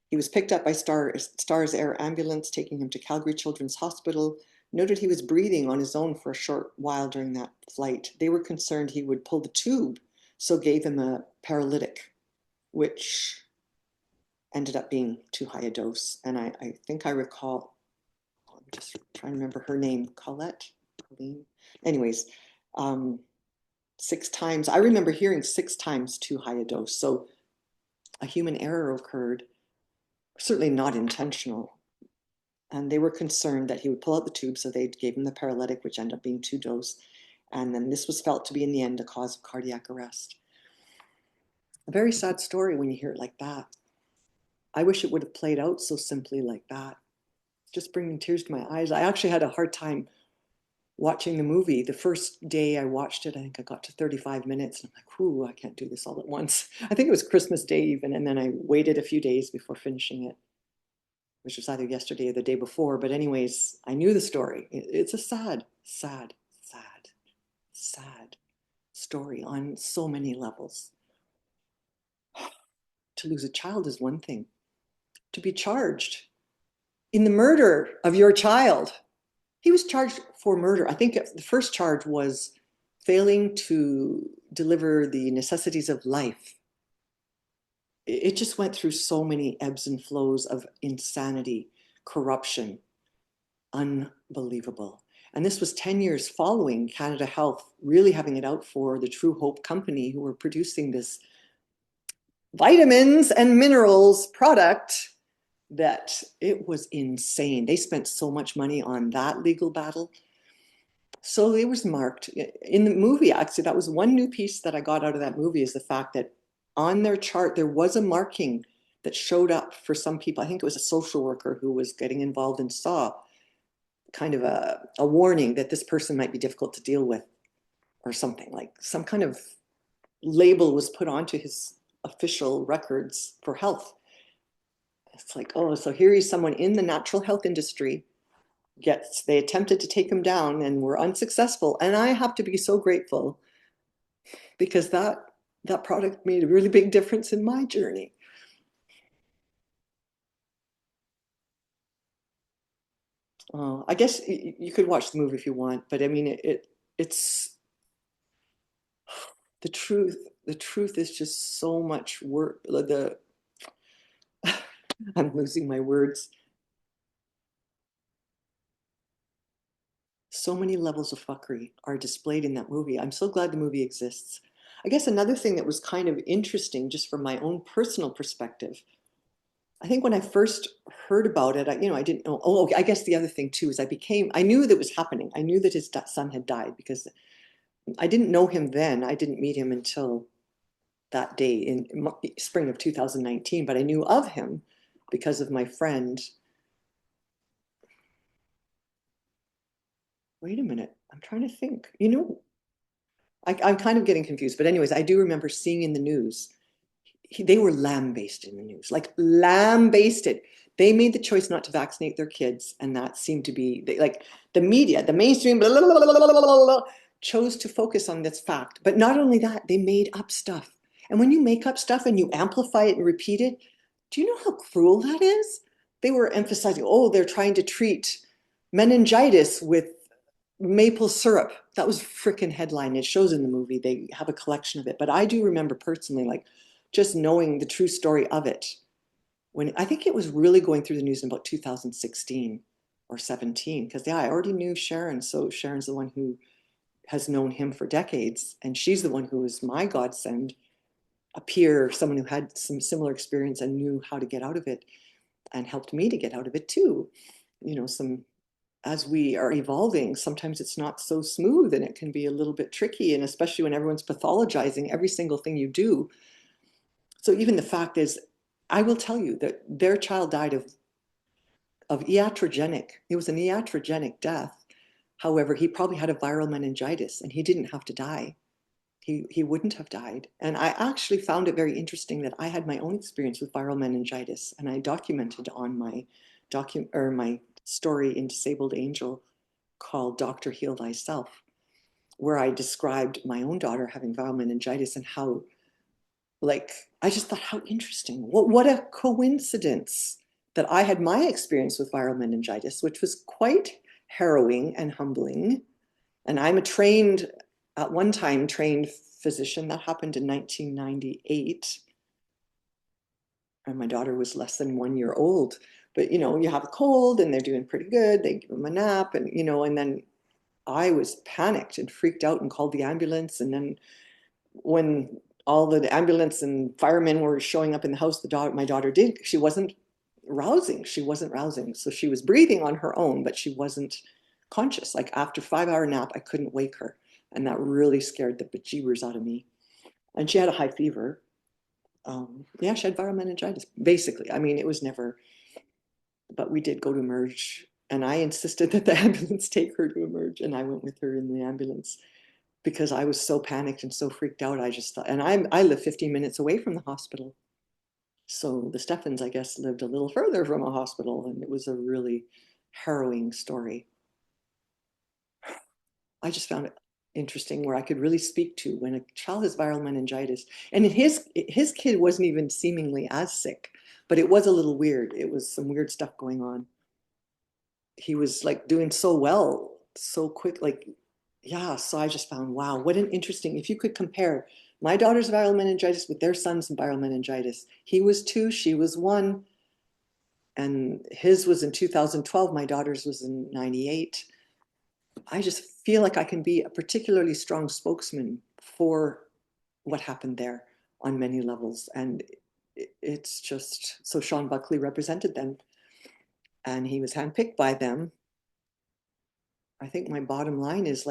He was picked up by Stars Air ambulance, taking him to Calgary Children's Hospital. Noted he was breathing on his own for a short while during that flight. They were concerned he would pull the tube, so gave him a paralytic, which ended up being too high a dose. And I think I recall, I'm just trying to remember her name, Colleen. Anyways, 6 times, I remember hearing 6 times too high a dose. So a human error occurred, certainly not intentional. And they were concerned that he would pull out the tube, so they gave him the paralytic, which ended up being 2 dose. And then this was felt to be, in the end, a cause of cardiac arrest. A very sad story when you hear it like that. I wish it would have played out so simply like that. Just bringing tears to my eyes. I actually had a hard time watching the movie. The first day I watched it, I think I got to 35 minutes. And I'm like, whoo, I can't do this all at once. I think it was Christmas Day even. And then I waited a few days before finishing it, which was either yesterday or the day before. But anyways, I knew the story. It's a sad, sad, sad, sad story on so many levels. To lose a child is one thing. To be charged in the murder of your child. He was charged for murder. I think the first charge was failing to deliver the necessities of life. It just went through so many ebbs and flows of insanity, corruption, unbelievable. And this was 10 years following Canada Health really having it out for the True Hope company who were producing this vitamins and minerals product that it was insane. They spent so much money on that legal battle. So it was marked in the movie. Actually, that was one new piece that I got out of that movie, is the fact that on their chart, there was a marking that showed up for some people. I think it was a social worker who was getting involved and saw kind of a warning that this person might be difficult to deal with, or something, like some kind of label was put onto his official records for health. It's like, oh, so here is someone in the natural health industry. They attempted to take him down and were unsuccessful. And I have to be so grateful, because that product made a really big difference in my journey. I guess you could watch the movie if you want, but I mean, it's the truth. The truth is just so much work. I'm losing my words. So many levels of fuckery are displayed in that movie. I'm so glad the movie exists. I guess another thing that was kind of interesting, just from my own personal perspective, I think when I first heard about it, I didn't know. Oh, okay, I guess the other thing too is I knew that was happening. I knew that his son had died because I didn't know him then. I didn't meet him until that day in spring of 2019, but I knew of him because of my friend. Wait a minute, I'm trying to think. I'm kind of getting confused, but anyways, I do remember seeing in the news, they were lambasted in the news, like lambasted. They made the choice not to vaccinate their kids, and that seemed to be like the media, the mainstream, blah, blah, blah, blah, blah, blah, chose to focus on this fact. But not only that, they made up stuff. And when you make up stuff and you amplify it and repeat it, do you know how cruel that is? They were emphasizing, oh, they're trying to treat meningitis with maple syrup. That was a freaking headline. It shows in the movie. They have a collection of it. But I do remember personally, like, just knowing the true story of it when I think it was really going through the news in about 2016 or 17. Because I already knew Sharon. So Sharon's the one who has known him for decades. And she's the one who was my godsend, a peer, someone who had some similar experience and knew how to get out of it and helped me to get out of it too. As we are evolving, sometimes it's not so smooth and it can be a little bit tricky, and especially when everyone's pathologizing every single thing you do. So even the fact is, I will tell you that their child died of iatrogenic. It was an iatrogenic death. However, he probably had a viral meningitis and he didn't have to die. He wouldn't have died. And I actually found it very interesting that I had my own experience with viral meningitis, and I documented on my story in Disabled Angel called Doctor Heal Thyself, where I described my own daughter having viral meningitis and how, I just thought, how interesting. What a coincidence that I had my experience with viral meningitis, which was quite harrowing and humbling. And I'm at one time trained physician. That happened in 1998. And my daughter was less than 1 year old. But, you have a cold and they're doing pretty good. They give them a nap and, and then I was panicked and freaked out and called the ambulance. And then when all the ambulance and firemen were showing up in the house, my daughter she wasn't rousing. So she was breathing on her own, but she wasn't conscious. Like after 5-hour nap, I couldn't wake her. And that really scared the bejeebers out of me. And she had a high fever. She had viral meningitis, basically. I mean, it was never, but we did go to Emerge. And I insisted that the ambulance take her to Emerge. And I went with her in the ambulance because I was so panicked and so freaked out. I just thought, and I live 15 minutes away from the hospital. So the Stephans, I guess, lived a little further from a hospital. And it was a really harrowing story. I just found it interesting where I could really speak to when a child has viral meningitis. And his kid wasn't even seemingly as sick, but it was a little weird. It was some weird stuff going on. He was like doing so well, so quick, so I just found, wow, what an interesting, if you could compare my daughter's viral meningitis with their son's viral meningitis. He was 2, she was 1, and his was in 2012, my daughter's was in 98. I just feel like I can be a particularly strong spokesman for what happened there on many levels. And it's just, so Sean Buckley represented them and he was handpicked by them. I think my bottom line is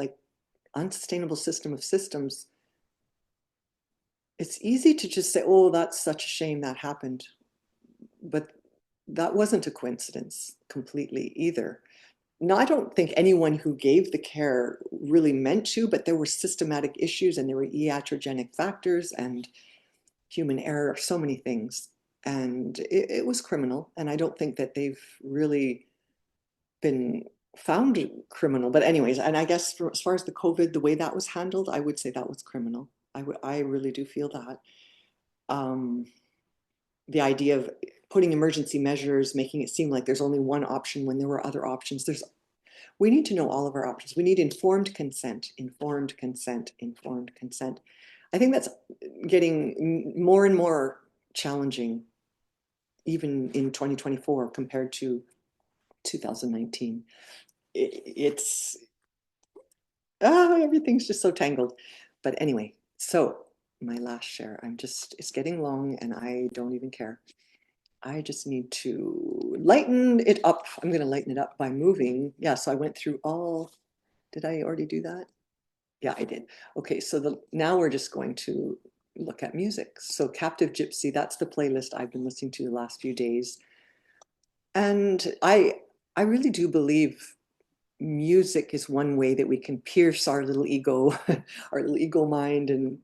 unsustainable system of systems. It's easy to just say, oh, that's such a shame that happened. But that wasn't a coincidence completely either. No, I don't think anyone who gave the care really meant to, but there were systematic issues and there were iatrogenic factors and human error, so many things. And it was criminal. And I don't think that they've really been found criminal. But anyways, and I guess as far as the COVID, the way that was handled, I would say that was criminal. I really do feel that. The idea of putting emergency measures, making it seem like there's only one option when there were other options. We need to know all of our options. We need informed consent, informed consent, informed consent. I think that's getting more and more challenging, even in 2024 compared to 2019. It's everything's just so tangled. But anyway, so my last share, it's getting long and I don't even care. I just need to lighten it up. I'm going to lighten it up by moving. Yeah, so I went through did I already do that? Yeah, I did. Okay, so now we're just going to look at music. So Captive Gypsy, that's the playlist I've been listening to the last few days. And I really do believe music is one way that we can pierce our little ego, our little ego mind. And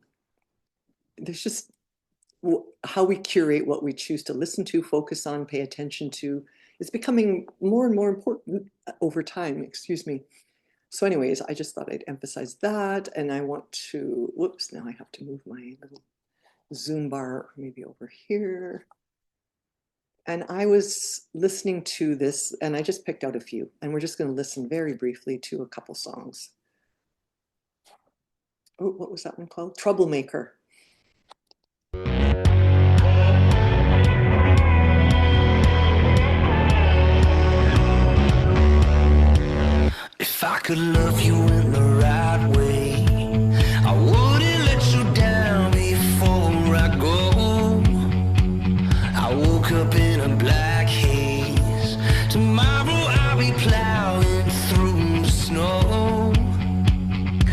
there's just how we curate what we choose to listen to, focus on, pay attention to. It's becoming more and more important over time, excuse me. So anyways, I just thought I'd emphasize that. And I want to, whoops, now I have to move my little Zoom bar maybe over here. And I was listening to this and I just picked out a few and we're just going to listen very briefly to a couple songs. Oh, what was that one called? Troublemaker. If I could love you in the right way, I wouldn't let you down before I go. I woke up in a black haze. Tomorrow I'll be plowing through the snow.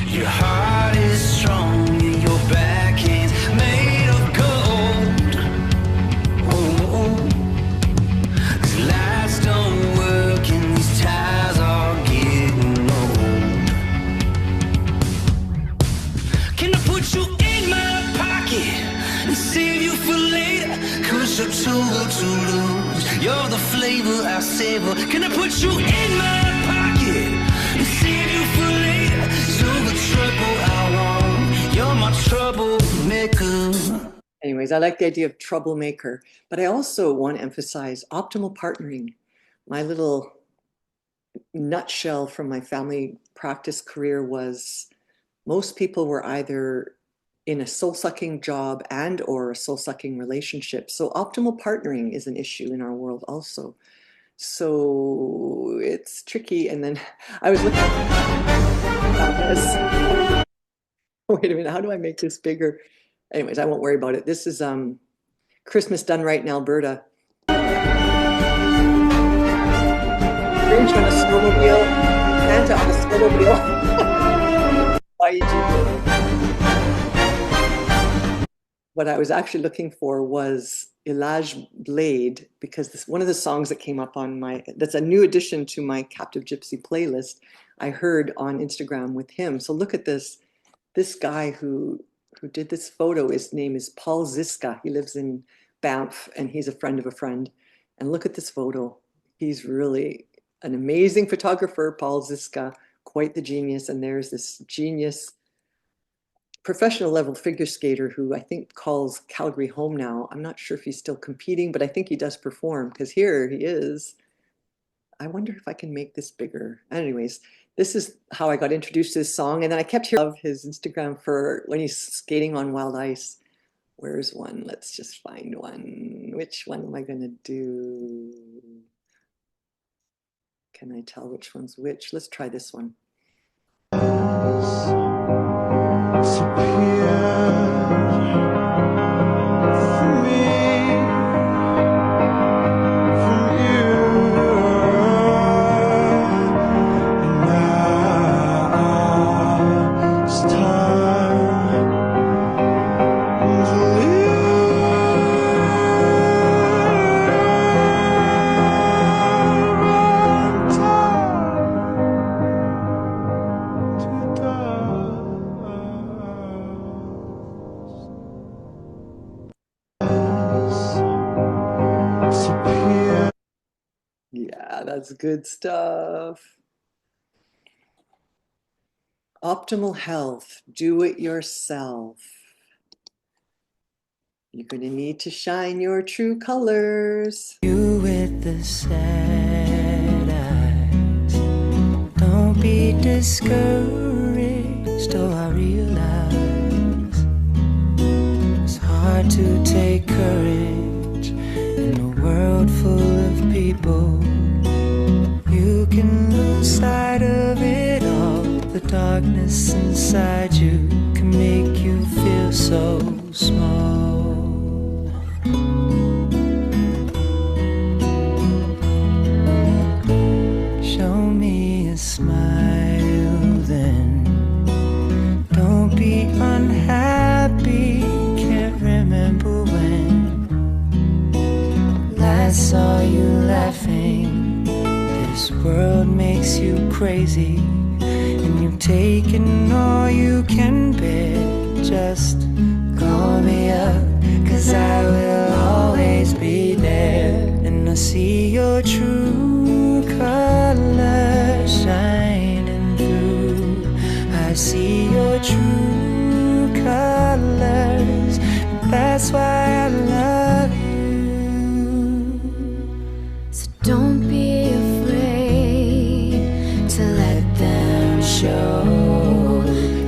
Your heart is strong and your backhand's made of gold. Oh, these lights don't work and these ties are getting old. Can I put you in my pocket and save you for later? 'Cause you're too good to lose. You're the flavor I savor. Can I put you in my pocket and save you for later? You're the trouble I want. You're my troublemaker. Anyways, I like the idea of troublemaker, but I also want to emphasize optimal partnering. My little nutshell from my family practice career was most people were either in a soul-sucking job and or a soul-sucking relationship. So optimal partnering is an issue in our world also. So it's tricky. And then I was looking at this. Wait a minute, how do I make this bigger? Anyways, I won't worry about it. This is Christmas Done Right in Alberta. Grinch on a snowmobile, Santa on a snowmobile. Why did you do it? What I was actually looking for was Elage Blade, because one of the songs that came up on that's a new addition to my Captive Gypsy playlist, I heard on Instagram with him. So look at this guy who did this photo. His name is Paul Ziska. He lives in Banff and he's a friend of a friend. And look at this photo. He's really an amazing photographer, Paul Ziska, quite the genius. And there's this genius professional level figure skater who I think calls Calgary home now. I'm not sure if he's still competing, but I think he does perform because here he is. I wonder if I can make this bigger. Anyways, this is how I got introduced to this song. And then I kept hearing of his Instagram for when he's skating on wild ice. Where's one? Let's just find one. Which one am I going to do? Can I tell which one's which? Let's try this one. Yeah, that's good stuff. Optimal health, do it yourself. You're going to need to shine your true colors. You with the sad eyes, don't be discouraged, oh I realize it's hard to take courage in a world full of people. You can lose sight of it all the darkness inside you can make you feel so small. Show me a smile then. Don't be unhappy. Can't remember when last saw you laughing. This world makes you crazy, and you've taken all you can bear. Just call me up, 'cause I will always be there. And I see your true colors shining through. I see your true colors. That's why I love you. So don't be afraid to let them show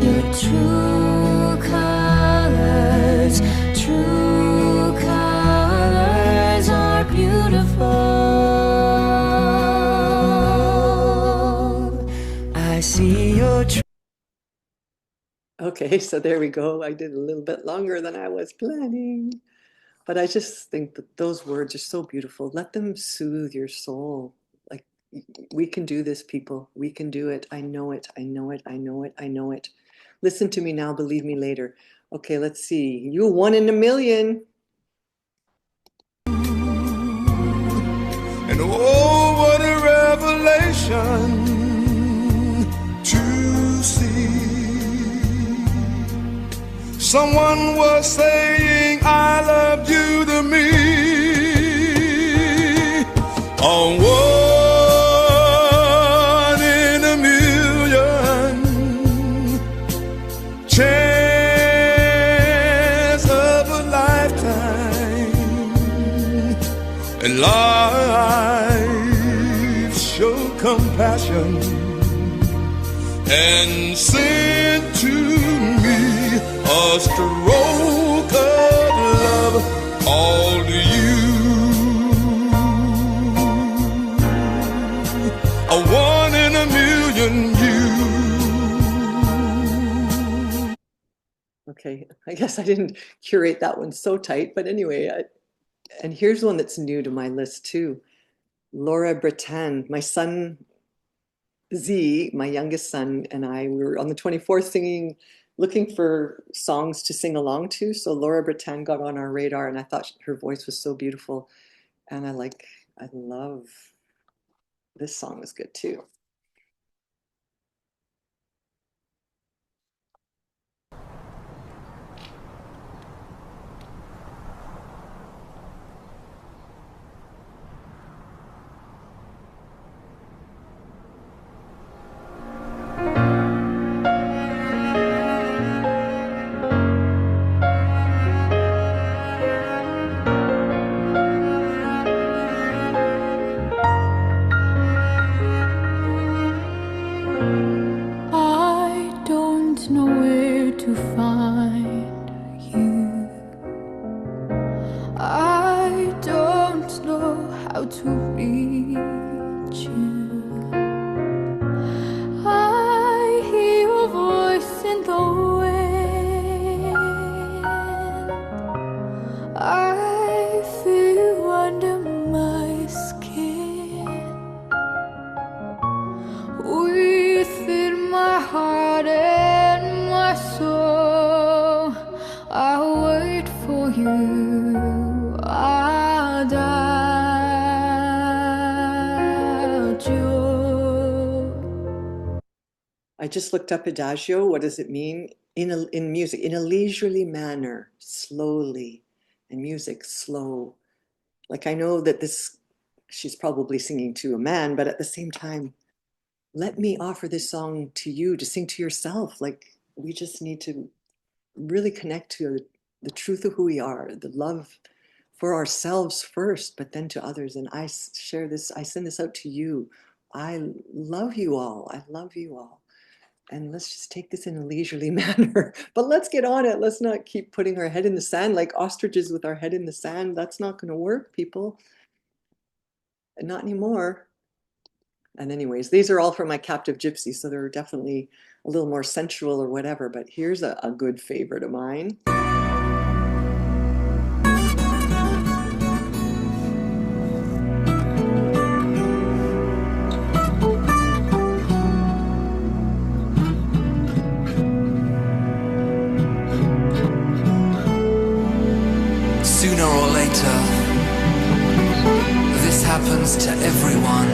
your true colors. True colors are beautiful. I see your true. Okay, so there we go. I did a little bit longer than I was planning. But I just think that those words are so beautiful. Let them soothe your soul. Like, we can do this, people. We can do it. I know it. I know it. I know it. I know it. Listen to me now. Believe me later. Okay, let's see. You 1 in a million. And oh, what a revelation to see. Someone was saying, I love you to me. A 1 in a million chance of a lifetime. And life show compassion and send to me a stroke of love, all to you. A 1 in a million you. Okay, I guess I didn't curate that one so tight, but anyway, and here's one that's new to my list too. Laura Bretan, my son Z, my youngest son, and I, we were on the 24th singing, looking for songs to sing along to. So Laura Bretan got on our radar, and I thought her voice was so beautiful. And I love, this song is good too. I don't know where to find you. I don't know how to reach you. I hear your voice in the wind. I feel under my skin. Within my heart and my soul, I wait for you. Adagio. I just looked up adagio. What does it mean? In music, in a leisurely manner, slowly, and music slow. Like, I know that she's probably singing to a man, but at the same time, let me offer this song to you to sing to yourself. Like, we just need to really connect to the truth of who we are, the love for ourselves first, but then to others. And I share this, I send this out to you. I love you all. I love you all. And let's just take this in a leisurely manner. But let's get on it. Let's not keep putting our head in the sand like ostriches with our head in the sand. That's not going to work, people. And not anymore. And anyways, these are all from my captive gypsy, so they're definitely a little more sensual or whatever, but here's a good favorite of mine. Sooner or later, this happens to everyone,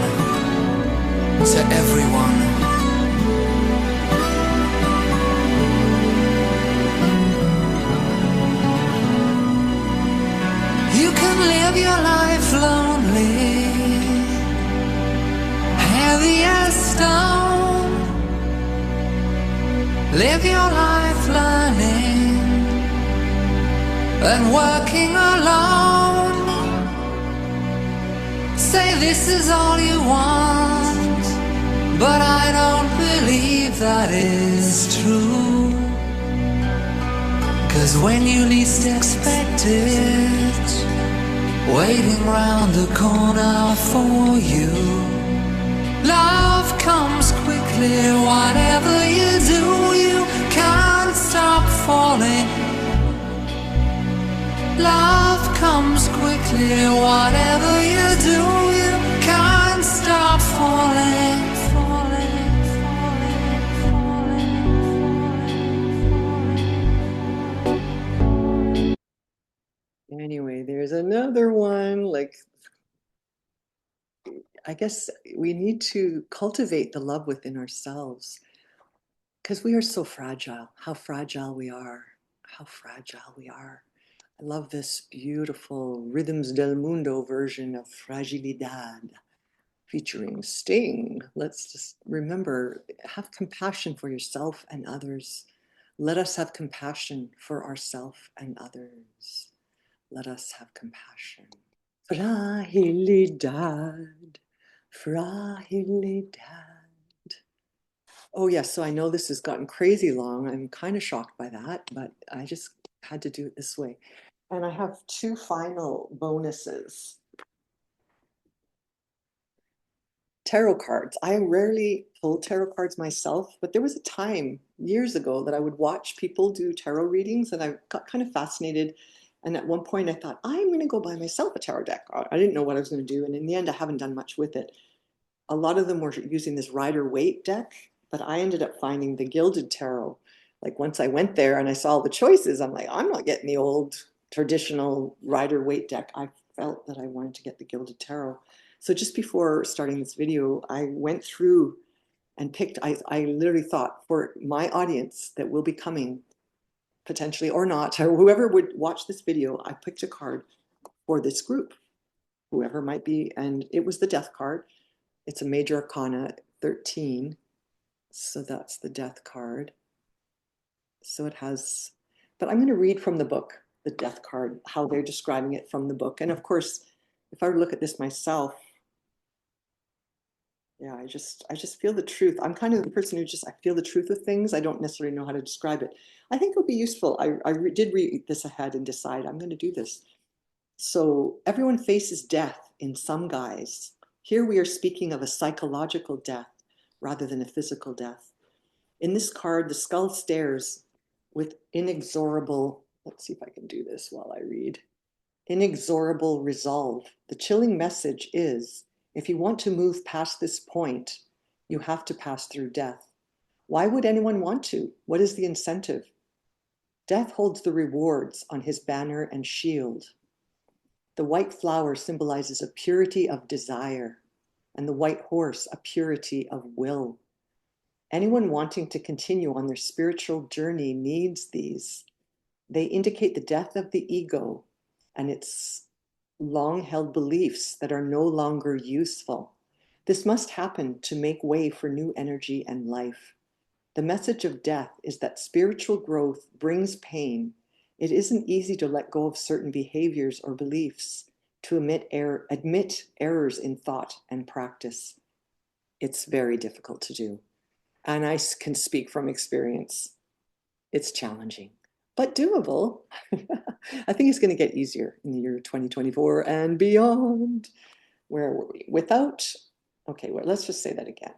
to everyone. You can live your life lonely, heavy as stone. Live your life learning and working alone. Say this is all you want, but I don't believe that is true. 'Cause when you least expect it, waiting round the corner for you, love comes quickly. Whatever you do, you can't stop falling. Love comes quickly, whatever you do, you can't stop falling, falling, falling, falling. Anyway, there's another one. Like, I guess we need to cultivate the love within ourselves because we are so fragile. How fragile we are. How fragile we are. I love this beautiful Rhythms del Mundo version of Fragilidad featuring Sting. Let's just remember, have compassion for yourself and others. Let us have compassion for ourselves and others. Let us have compassion. Fragilidad, fragilidad. Oh yes, so I know this has gotten crazy long. I'm kind of shocked by that, but I just had to do it this way. And I have two final bonuses. Tarot cards. I rarely pull tarot cards myself, but there was a time years ago that I would watch people do tarot readings and I got kind of fascinated. And at one point I thought, I'm going to go buy myself a tarot deck. I didn't know what I was going to do. And in the end, I haven't done much with it. A lot of them were using this Rider-Waite deck, but I ended up finding the Gilded Tarot. Like once I went there and I saw all the choices, I'm like, I'm not getting the old traditional Rider-Waite deck. I felt that I wanted to get the Gilded Tarot. So just before starting this video, I went through and picked, I literally thought for my audience that will be coming potentially or not, or whoever would watch this video, I picked a card for this group, whoever might be, and it was the Death card. It's a Major Arcana 13, so that's the Death card. So it has, but I'm going to read from the book, the Death card, how they're describing it from the book. And of course, if I look at this myself, yeah, I just feel the truth. I'm kind of the person who I feel the truth of things. I don't necessarily know how to describe it. I think it would be useful. I did read this ahead and decide I'm going to do this. So everyone faces death in some guise. Here we are speaking of a psychological death rather than a physical death. In this card, the skull stares with inexorable, let's see if I can do this while I read, inexorable resolve. The chilling message is, if you want to move past this point, you have to pass through death. Why would anyone want to? What is the incentive? Death holds the rewards on his banner and shield. The white flower symbolizes a purity of desire, and the white horse a purity of will. Anyone wanting to continue on their spiritual journey needs these. They indicate the death of the ego and its long-held beliefs that are no longer useful. This must happen to make way for new energy and life. The message of death is that spiritual growth brings pain. It isn't easy to let go of certain behaviors or beliefs, to admit errors in thought and practice. It's very difficult to do. And I can speak from experience. It's challenging, but doable. I think it's going to get easier in the year 2024 and beyond. Where were we? Without Okay, well, let's just say that again.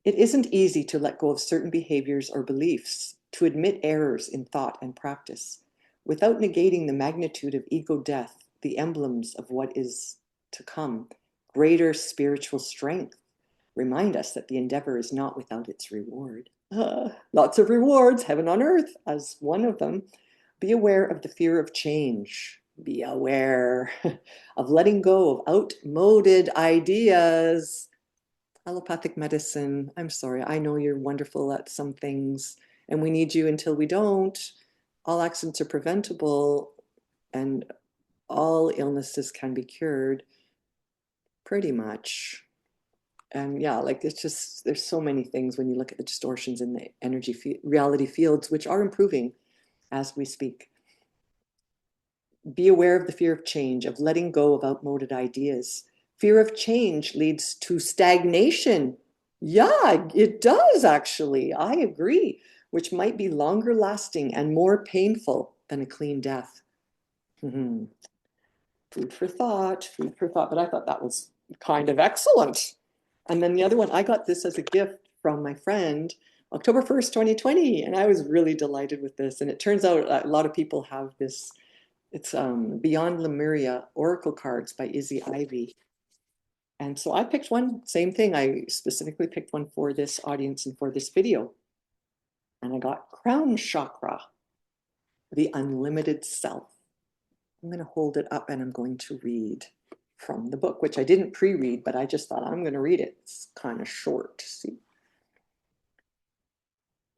It isn't easy to let go of certain behaviors or beliefs, to admit errors in thought and practice, without negating the magnitude of ego death, the emblems of what is to come, greater spiritual strength. Remind us that the endeavor is not without its reward. Lots of rewards, heaven on earth, as one of them. Be aware of the fear of change. Be aware of letting go of outmoded ideas. Allopathic medicine, I'm sorry, I know you're wonderful at some things, and we need you until we don't. All accidents are preventable, and all illnesses can be cured, pretty much. And yeah, like it's just, there's so many things when you look at the distortions in the energy reality fields, which are improving as we speak. Be aware of the fear of change, of letting go of outmoded ideas. Fear of change leads to stagnation. Yeah, it does actually. I agree, which might be longer lasting and more painful than a clean death. Food for thought, food for thought. But I thought that was kind of excellent. And then the other one, I got this as a gift from my friend, October 1st, 2020. And I was really delighted with this. And it turns out a lot of people have this. It's Beyond Lemuria, Oracle Cards by Izzy Ivy. And so I picked one, same thing. I specifically picked one for this audience and for this video. And I got Crown Chakra, the Unlimited Self. I'm going to hold it up and I'm going to read from the book, which I didn't pre-read, but I just thought I'm going to read it. It's kind of short, see.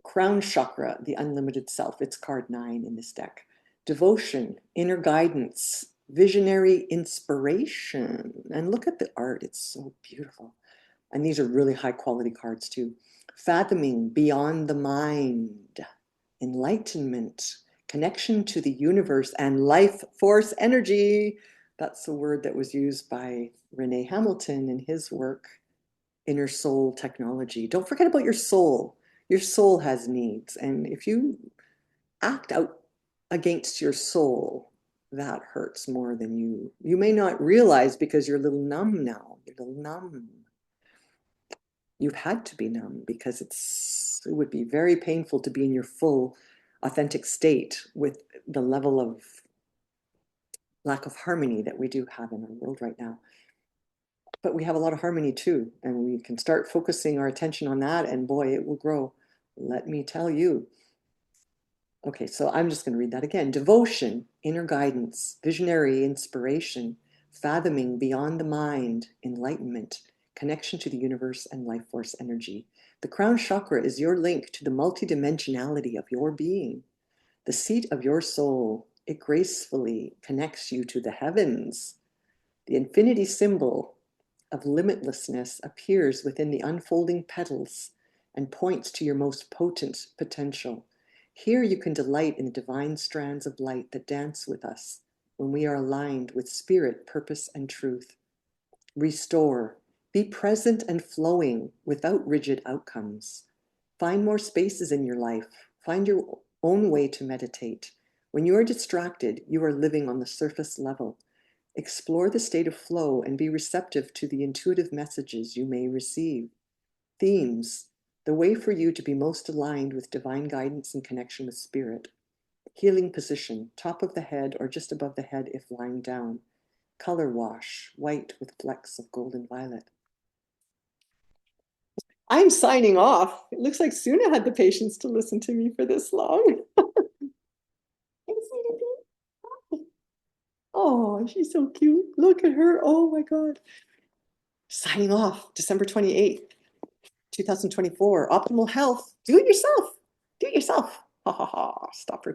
Crown Chakra, the Unlimited Self. It's card 9 in this deck. Devotion, inner guidance, visionary inspiration. And look at the art, it's so beautiful. And these are really high quality cards too. Fathoming beyond the mind, enlightenment, connection to the universe and life force energy. That's the word that was used by Renee Hamilton in his work, Inner Soul Technology. Don't forget about your soul. Your soul has needs. And if you act out against your soul, that hurts more than you may not realize, because you're a little numb now. You're a little numb. You've had to be numb because it would be very painful to be in your full authentic state with the level of lack of harmony that we do have in our world right now. But we have a lot of harmony too, and we can start focusing our attention on that, and boy, it will grow. Let me tell you. Okay, so I'm just going to read that again. Devotion, inner guidance, visionary inspiration, fathoming beyond the mind, enlightenment, connection to the universe and life force energy. The crown chakra is your link to the multidimensionality of your being, the seat of your soul. It gracefully connects you to the heavens. The infinity symbol of limitlessness appears within the unfolding petals and points to your most potent potential. Here you can delight in the divine strands of light that dance with us when we are aligned with spirit, purpose, and truth. Restore. Be present and flowing without rigid outcomes. Find more spaces in your life. Find your own way to meditate. When you are distracted, you are living on the surface level. Explore the state of flow and be receptive to the intuitive messages you may receive. Themes. The way for you to be most aligned with divine guidance and connection with spirit. Healing position, top of the head or just above the head if lying down. Color wash, white with flecks of golden violet. I'm signing off. It looks like Suna had the patience to listen to me for this long. Oh, she's so cute. Look at her. Oh my God. Signing off, December 28th. 2024, optimal health. Do it yourself. Do it yourself. Ha ha ha. Stop